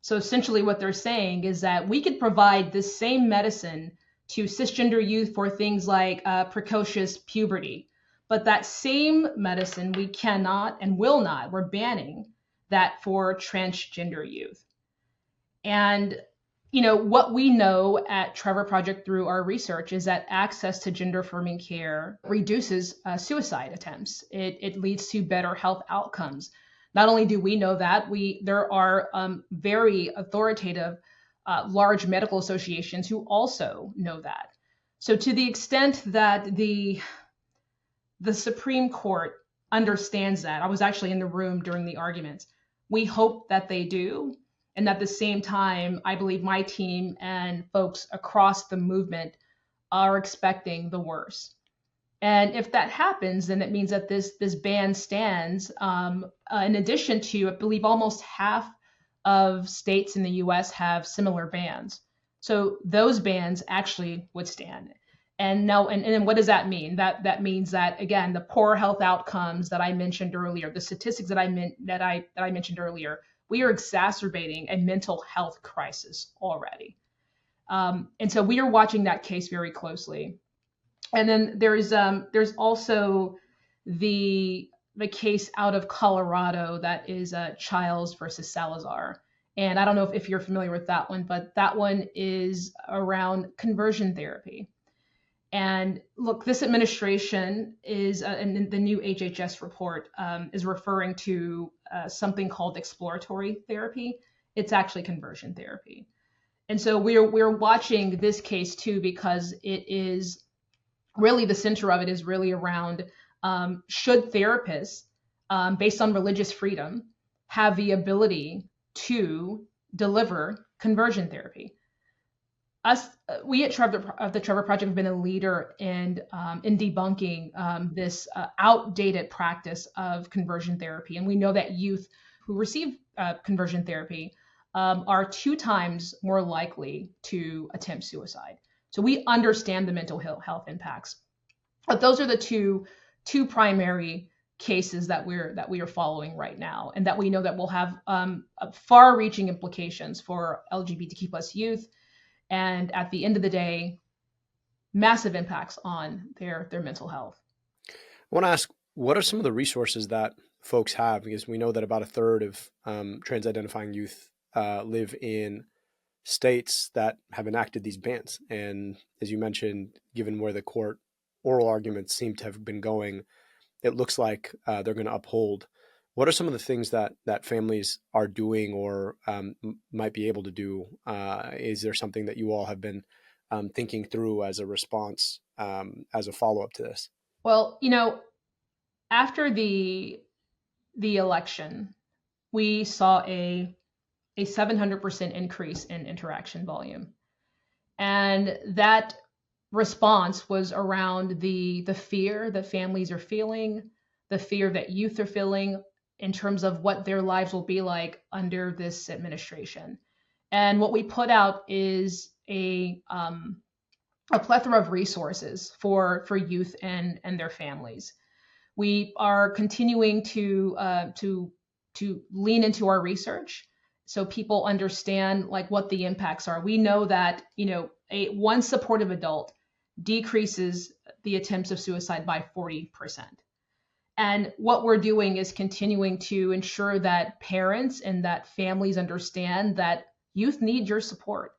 So essentially what they're saying is that we could provide this same medicine to cisgender youth for things like precocious puberty, but that same medicine we cannot and will not, we're banning that for transgender youth. And what we know at Trevor Project through our research is that access to gender affirming care reduces suicide attempts. It leads to better health outcomes. Not only do we know that, there are very authoritative large medical associations who also know that. So to the extent that the Supreme Court understands that, I was actually in the room during the arguments, we hope that they do. And at the same time, I believe my team and folks across the movement are expecting the worst. And if that happens, then it means that this ban stands. In addition to, I believe, almost half of states in the U.S. have similar bans. So those bans actually would stand. And then what does that mean? That means that, again, the poor health outcomes that I mentioned earlier, the statistics that I mentioned earlier, we are exacerbating a mental health crisis already. And so we are watching that case very closely. And then there's also the case out of Colorado that is Childs versus Salazar. And I don't know if you're familiar with that one, but that one is around conversion therapy. And look, this administration is, and the new HHS report is referring to something called exploratory therapy. It's actually conversion therapy. And so we're watching this case too, because it is really, the center of it is really around should therapists, based on religious freedom, have the ability to deliver conversion therapy. We at the Trevor Project have been a leader in debunking this outdated practice of conversion therapy. And we know that youth who receive conversion therapy are 2 times more likely to attempt suicide. So we understand the mental health impacts. But those are the two primary cases that we are following right now, and that we know that will have far-reaching implications for LGBTQ plus youth. And at the end of the day, massive impacts on their mental health. want to ask, what are some of the resources that folks have? Because we know that about a third of trans-identifying youth live in states that have enacted these bans. And as you mentioned, given where the court oral arguments seem to have been going, it looks like they're going to uphold. What are some of the things that families are doing or might be able to do? Is there something that you all have been thinking through as a response, as a follow-up to this? Well, after the election, we saw a 700% increase in interaction volume. And that response was around the fear that families are feeling, the fear that youth are feeling in terms of what their lives will be like under this administration. And what we put out is a plethora of resources for youth and their families. We are continuing to lean into our research so people understand like what the impacts are. We know that one supportive adult decreases the attempts of suicide by 40%. And what we're doing is continuing to ensure that parents and that families understand that youth need your support.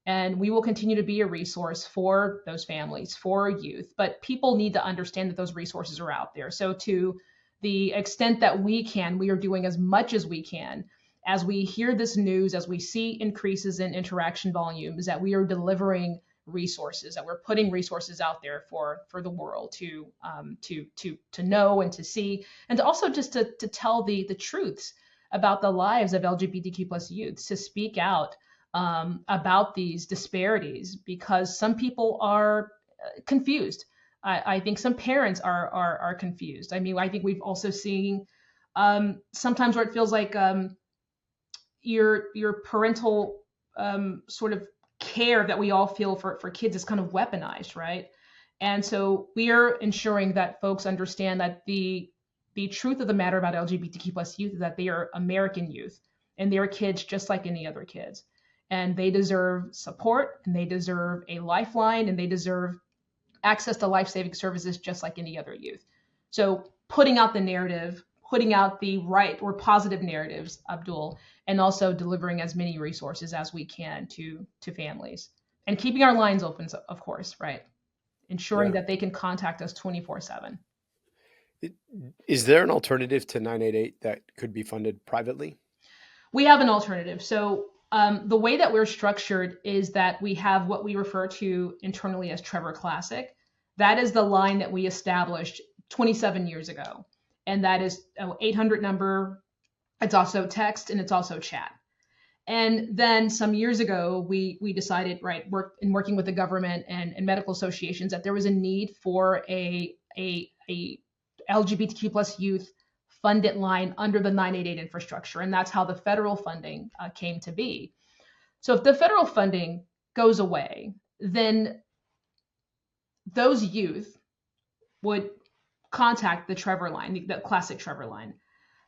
And we will continue to be a resource for those families, for youth. But people need to understand that those resources are out there. So to the extent that we can, we are doing as much as we can. As we hear this news, as we see increases in interaction volumes, that we are delivering resources, that we're putting resources out there for the world to know and to see, and to also just to tell the truths about the lives of LGBTQ plus youths, to speak out about these disparities, because some people are confused. I think some parents are confused. I mean, I think we've also seen sometimes where it feels like your parental sort of care that we all feel for kids is kind of weaponized, right? And so we are ensuring that folks understand that the truth of the matter about LGBTQ plus youth is that they are American youth and they are kids just like any other kids. And they deserve support, and they deserve a lifeline, and they deserve access to life-saving services just like any other youth. So putting out the narrative, putting out the right or positive narratives, Abdul, and also delivering as many resources as we can to families. And keeping our lines open, of course, right? Ensuring that they can contact us 24/7. Is there an alternative to 988 that could be funded privately? We have an alternative. So the way that we're structured is that we have what we refer to internally as Trevor Classic. That is the line that we established 27 years ago. And that is an 800 number. It's also text and it's also chat. And then some years ago, we decided, right, working with the government and medical associations, that there was a need for a LGBTQ plus youth funded line under the 988 infrastructure. And that's how the federal funding came to be. So if the federal funding goes away, then those youth would contact the Trevor line, the classic Trevor line.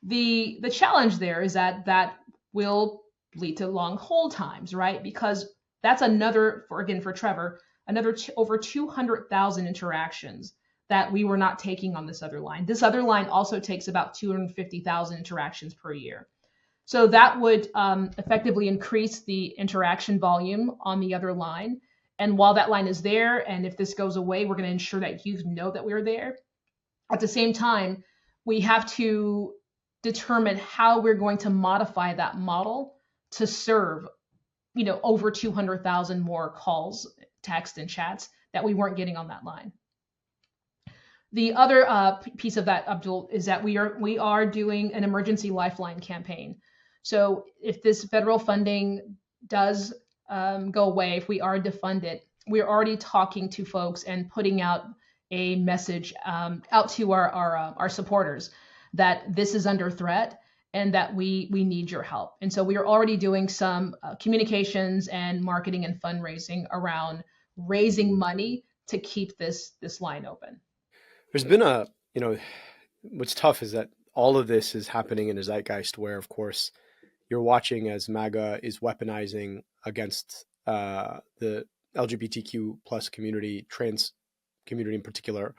The challenge there is that will lead to long hold times, right? Because that's another, for Trevor, over 200,000 interactions that we were not taking on this other line. This other line also takes about 250,000 interactions per year. So that would effectively increase the interaction volume on the other line. And while that line is there, and if this goes away, we're going to ensure that youth know that we're there. At the same time, we have to determine how we're going to modify that model to serve, over 200,000 more calls, text, and chats that we weren't getting on that line. The other piece of that, Abdul, is that we are doing an emergency lifeline campaign. So if this federal funding does go away, if we are defunded, we're already talking to folks and putting out a message out to our supporters that this is under threat and that we need your help. And so we are already doing some communications and marketing and fundraising around raising money to keep this line open. There's been what's tough is that all of this is happening in a zeitgeist where, of course, you're watching as MAGA is weaponizing against the LGBTQ plus community, trans community in particular,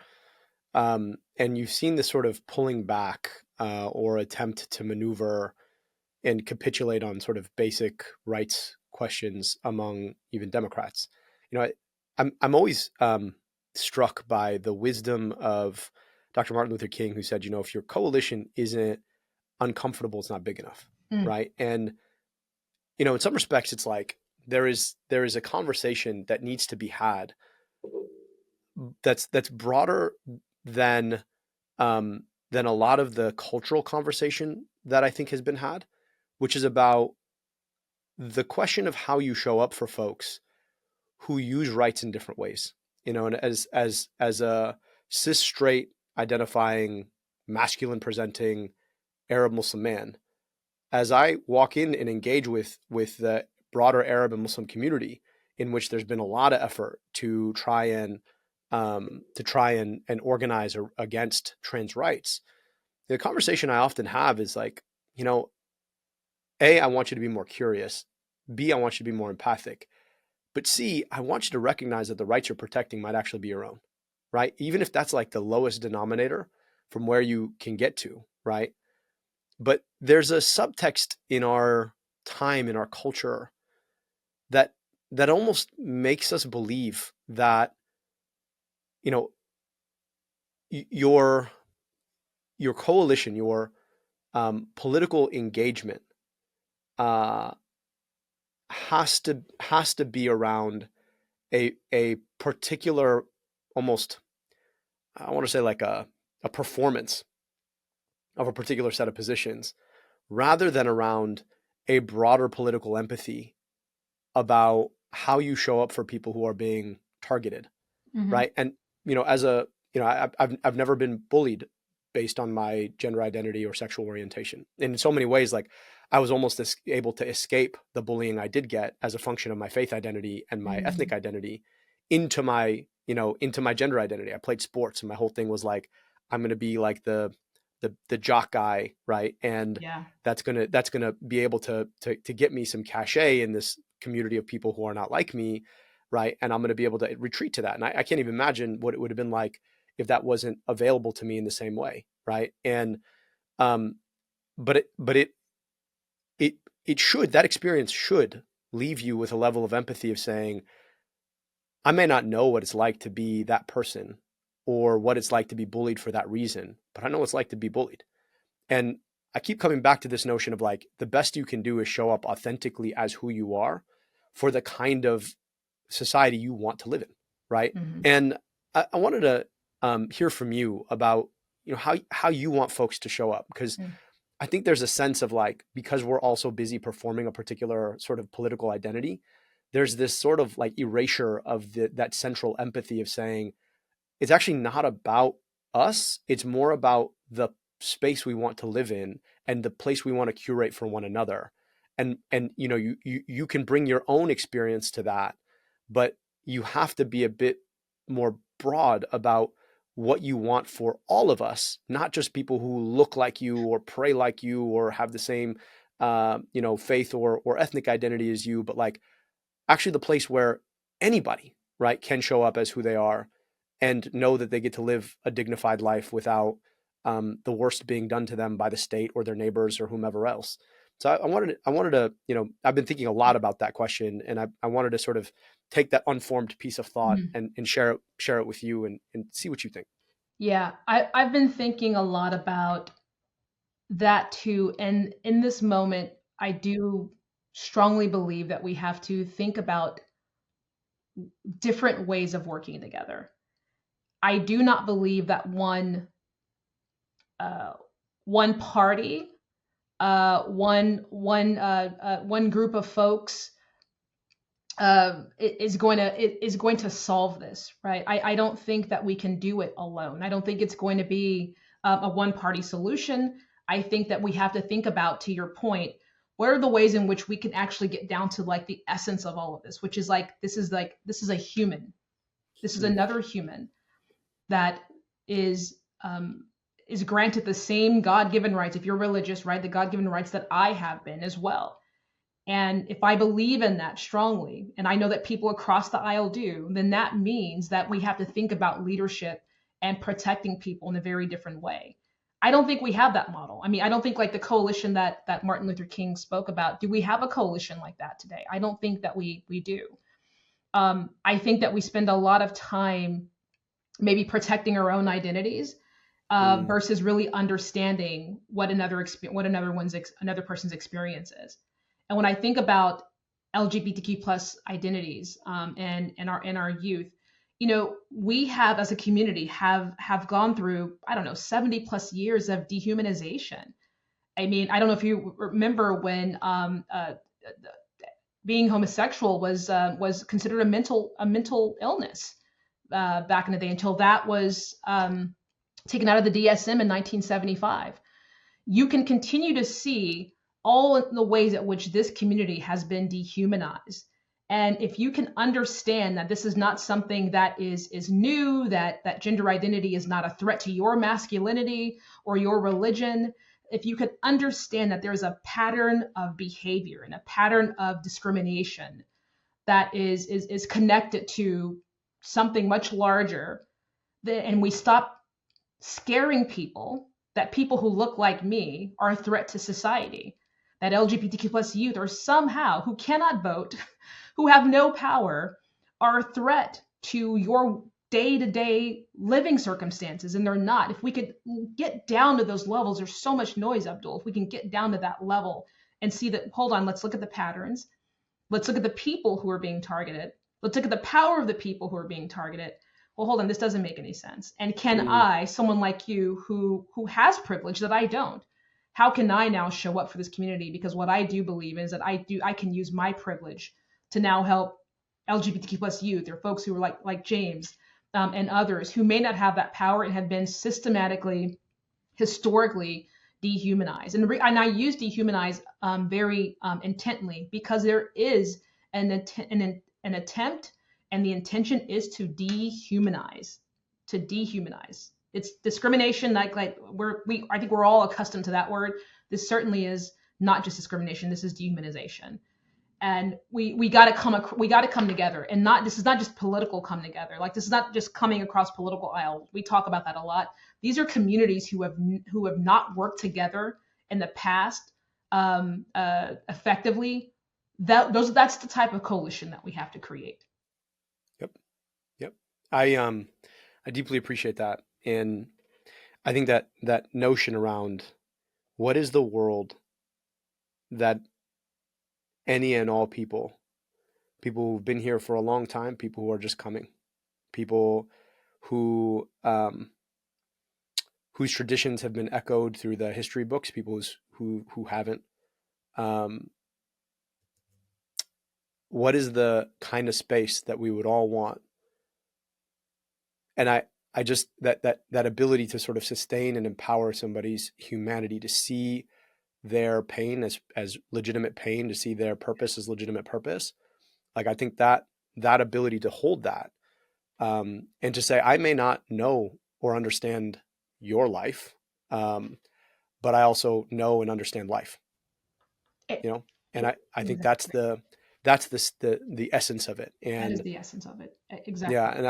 And you've seen this sort of pulling back or attempt to maneuver and capitulate on sort of basic rights questions among even Democrats. I'm always struck by the wisdom of Dr. Martin Luther King, who said, if your coalition isn't uncomfortable, it's not big enough, right? And in some respects, it's like there is a conversation that needs to be had that's broader than a lot of the cultural conversation that I think has been had, which is about the question of how you show up for folks who use rights in different ways. And as a cis straight identifying masculine presenting Arab Muslim man, as I walk in and engage with the broader Arab and Muslim community, in which there's been a lot of effort to try and organize against trans rights, the conversation I often have is like, A, I want you to be more curious. B, I want you to be more empathic. But C, I want you to recognize that the rights you're protecting might actually be your own, right? Even if that's like the lowest denominator from where you can get to, right? But there's a subtext in our time, in our culture, that almost makes us believe that, your coalition, your political engagement has to be around a particular, almost, I want to say like a performance of a particular set of positions, rather than around a broader political empathy about how you show up for people who are being targeted, right? And I've never been bullied based on my gender identity or sexual orientation. And in so many ways, like I was almost able to escape the bullying I did get as a function of my faith identity and my ethnic identity into my gender identity. I played sports, and my whole thing was like, I'm going to be like the jock guy, right? And that's gonna be able to get me some cachet in this community of people who are not like me, right? And I'm going to be able to retreat to that. And I can't even imagine what it would have been like if that wasn't available to me in the same way, right? And but it should, that experience should leave you with a level of empathy of saying, I may not know what it's like to be that person or what it's like to be bullied for that reason, but I know what it's like to be bullied. And I keep coming back to this notion of like, the best you can do is show up authentically as who you are for the kind of society you want to live in, right? And I wanted to hear from you about, how you want folks to show up, because I think there's a sense of like, because we're also busy performing a particular sort of political identity, there's this sort of like erasure of that central empathy of saying, it's actually not about us. It's more about the space we want to live in and the place we want to curate for one another. And you can bring your own experience to that, but you have to be a bit more broad about what you want for all of us, not just people who look like you or pray like you or have the same faith or ethnic identity as you, but like actually the place where anybody, right, can show up as who they are and know that they get to live a dignified life without the worst being done to them by the state or their neighbors or whomever else. So I wanted to, I've been thinking a lot about that question, and I wanted to sort of take that unformed piece of thought and share it with you and see what you think. Yeah, I've been thinking a lot about that too. And in this moment, I do strongly believe that we have to think about different ways of working together. I do not believe that one party, one group of folks is going to solve this, right? I don't think that we can do it alone. I don't think it's going to be a one party solution. I think that we have to think about, to your point, what are the ways in which we can actually get down to like the essence of all of this, which is like, this is a human. This is another human that is granted the same God-given rights. If you're religious, right, the God-given rights that I have been as well. And if I believe in that strongly, and I know that people across the aisle do, then that means that we have to think about leadership and protecting people in a very different way. I don't think we have that model. I mean, I don't think like the coalition that Martin Luther King spoke about, do we have a coalition like that today? I don't think that we do. I think that we spend a lot of time maybe protecting our own identities versus really understanding what another person's experience is. And when I think about LGBTQ plus identities and our youth, you know, we have as a community have gone through, I don't know, 70 plus years of dehumanization. I mean, I don't know if you remember when being homosexual was considered a mental illness back in the day, until that was taken out of the DSM in 1975. You can continue to see all the ways at which this community has been dehumanized. And if you can understand that this is not something that is new, that gender identity is not a threat to your masculinity or your religion, if you could understand that there's a pattern of behavior and a pattern of discrimination that is connected to something much larger, and we stop scaring people that people who look like me are a threat to society, that LGBTQ plus youth or somehow who cannot vote, who have no power, are a threat to your day-to-day living circumstances, and they're not. If we could get down to those levels, there's so much noise, Abdul. If we can get down to that level and see that, hold on, let's look at the patterns. Let's look at the people who are being targeted. Let's look at the power of the people who are being targeted. Well, hold on, this doesn't make any sense. And can I, someone like you who has privilege that I don't, how can I now show up for this community? Because what I do believe is that I can use my privilege to now help LGBTQ plus youth, or folks who are like Jaymes and others who may not have that power and have been systematically, historically dehumanized. And I use dehumanize very intently, because there is an attempt, and the intention is to dehumanize. It's discrimination. I think we're all accustomed to that word. This certainly is not just discrimination. This is dehumanization. And we got to come together, and this is not just political come together. Like, this is not just coming across political aisle. We talk about that a lot. These are communities who have not worked together in the past effectively. That's the type of coalition that we have to create. Yep. I deeply appreciate that, and I think that notion around what is the world that any and all people who've been here for a long time, people who are just coming, people who whose traditions have been echoed through the history books, people who haven't. What is the kind of space that we would all want? And I just that ability to sort of sustain and empower somebody's humanity, to see their pain as legitimate pain, to see their purpose as legitimate purpose. Like, I think that ability to hold that, and to say, I may not know or understand your life, but I also know and understand life, and I think that's the essence of it. And that is the essence of it. Exactly. Yeah. And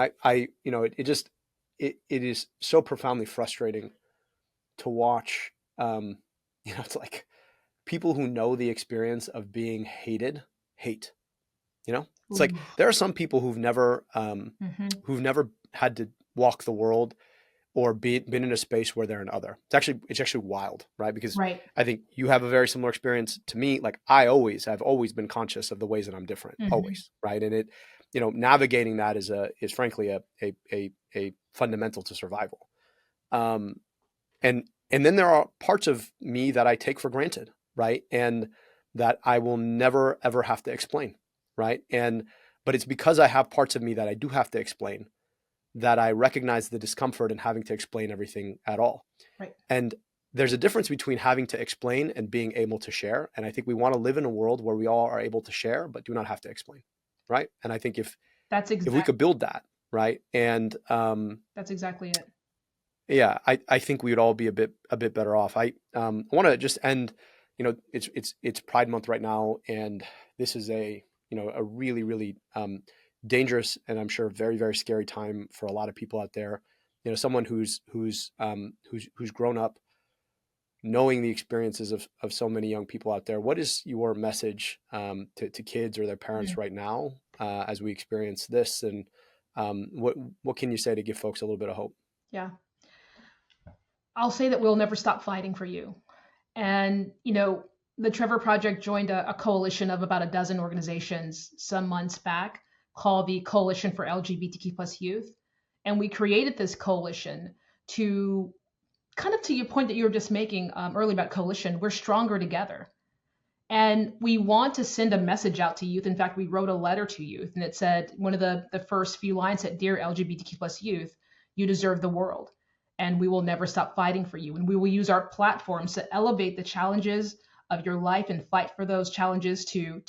it is so profoundly frustrating to watch, it's like people who know the experience of being hated hate, it's like there are some people who've never had to walk the world or been in a space where they're an other. It's actually wild, right? Because I think you have a very similar experience to me. Like, I've always been conscious of the ways that I'm different, always, right? And it, navigating that is frankly a fundamental to survival. And then there are parts of me that I take for granted, right? And that I will never ever have to explain, right? But it's because I have parts of me that I do have to explain, that I recognize the discomfort in having to explain everything at all. Right. And there's a difference between having to explain and being able to share. And I think we want to live in a world where we all are able to share, but do not have to explain. Right. And I think if we could build that, right. And that's exactly it. Yeah, I think we would all be a bit better off. I want to just end, it's Pride Month right now, and this is a really, really dangerous and I'm sure very, very scary time for a lot of people out there. someone who's grown up knowing the experiences of so many young people out there, what is your message to kids or their parents right now as we experience this? And what can you say to give folks a little bit of hope? Yeah. I'll say that we'll never stop fighting for you. And, the Trevor Project joined a coalition of about a dozen organizations some months back called the Coalition for LGBTQ+ Youth. And we created this coalition to kind of to your point that you were just making earlier about coalition, we're stronger together. And we want to send a message out to youth. In fact, we wrote a letter to youth, and it said, one of the first few lines said, "Dear LGBTQ+ youth, you deserve the world, and we will never stop fighting for you. And we will use our platforms to elevate the challenges of your life and fight for those challenges to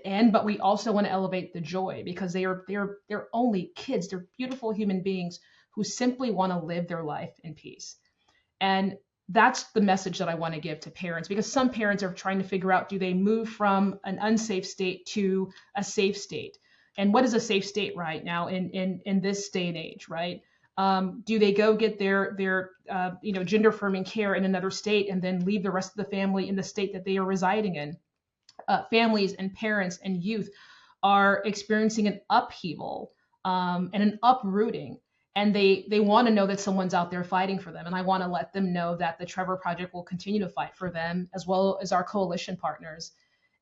end. But we also want to elevate the joy, because they're only kids. They're beautiful human beings who simply want to live their life in peace." And that's the message that I want to give to parents, because some parents are trying to figure out, do they move from an unsafe state to a safe state? And what is a safe state right now in this day and age, right? Do they go get their gender affirming care in another state and then leave the rest of the family in the state that they are residing in? Families and parents and youth are experiencing an upheaval and an uprooting. And they want to know that someone's out there fighting for them. And I want to let them know that the Trevor Project will continue to fight for them, as well as our coalition partners.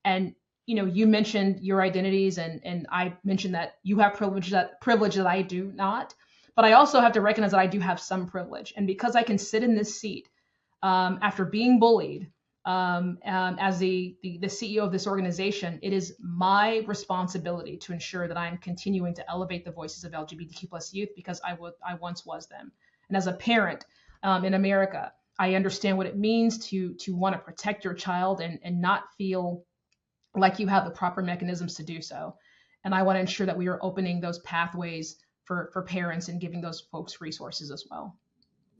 And, you mentioned your identities, and I mentioned that you have privilege that I do not. But I also have to recognize that I do have some privilege. And because I can sit in this seat after being bullied as the CEO of this organization, it is my responsibility to ensure that I'm continuing to elevate the voices of LGBTQ+ youth, because I once was them. And as a parent in America, I understand what it means to want to protect your child and not feel like you have the proper mechanisms to do so. And I want to ensure that we are opening those pathways for parents and giving those folks resources as well.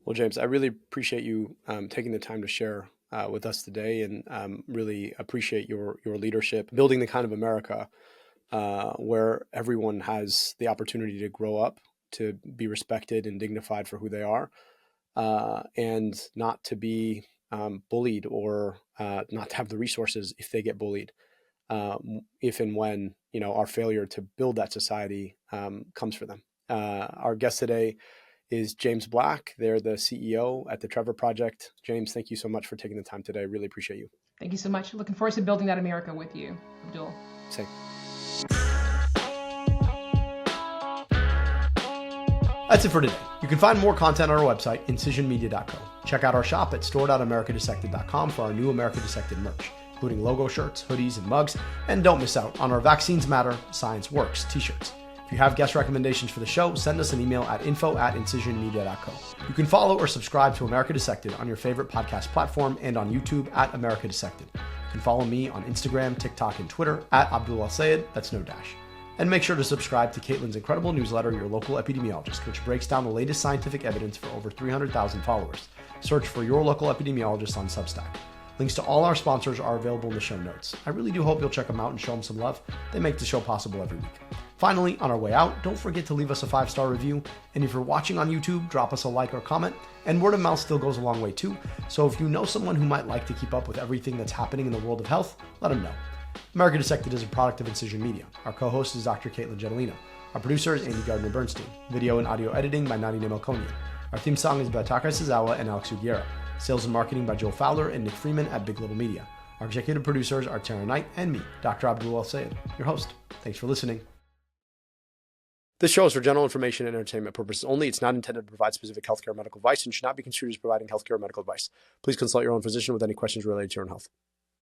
Well, Jaymes, I really appreciate you taking the time to share with us today, and really appreciate your leadership, building the kind of America where everyone has the opportunity to grow up, to be respected and dignified for who they are, and not to be bullied, or not to have the resources if they get bullied, if and when our failure to build that society comes for them. Our guest today is Jaymes Black. They're the CEO at the Trevor Project. Jaymes, thank you so much for taking the time today. I really appreciate you. Thank you so much. Looking forward to building that America with you, Abdul. Same. That's it for today. You can find more content on our website, incisionmedia.co. Check out our shop at store.americadissected.com for our new America Dissected merch, including logo shirts, hoodies, and mugs. And don't miss out on our Vaccines Matter, Science Works t-shirts. If you have guest recommendations for the show, send us an email at info@incisionmedia.co. You can follow or subscribe to America Dissected on your favorite podcast platform and on YouTube at America Dissected. You can follow me on Instagram, TikTok, and Twitter at Abdul Al Sayed, that's no dash. And make sure to subscribe to Katelyn's incredible newsletter, Your Local Epidemiologist, which breaks down the latest scientific evidence for over 300,000 followers. Search for Your Local Epidemiologist on Substack. Links to all our sponsors are available in the show notes. I really do hope you'll check them out and show them some love. They make the show possible every week. Finally, on our way out, don't forget to leave us a 5-star review. And if you're watching on YouTube, drop us a like or comment. And word of mouth still goes a long way too. So if you know someone who might like to keep up with everything that's happening in the world of health, let them know. America Dissected is a product of Incision Media. Our co-host is Dr. Katelyn Jetelina. Our producer is Andy Gardner-Bernstein. Video and audio editing by Nadine Melkonian. Our theme song is by Taka Sazawa and Alex Uguera. Sales and marketing by Joel Fowler and Nick Freeman at Big Little Media. Our executive producers are Tara Knight and me, Dr. Abdul Al Sayed, your host. Thanks for listening. This show is for general information and entertainment purposes only. It's not intended to provide specific healthcare or medical advice and should not be construed as providing healthcare or medical advice. Please consult your own physician with any questions related to your own health.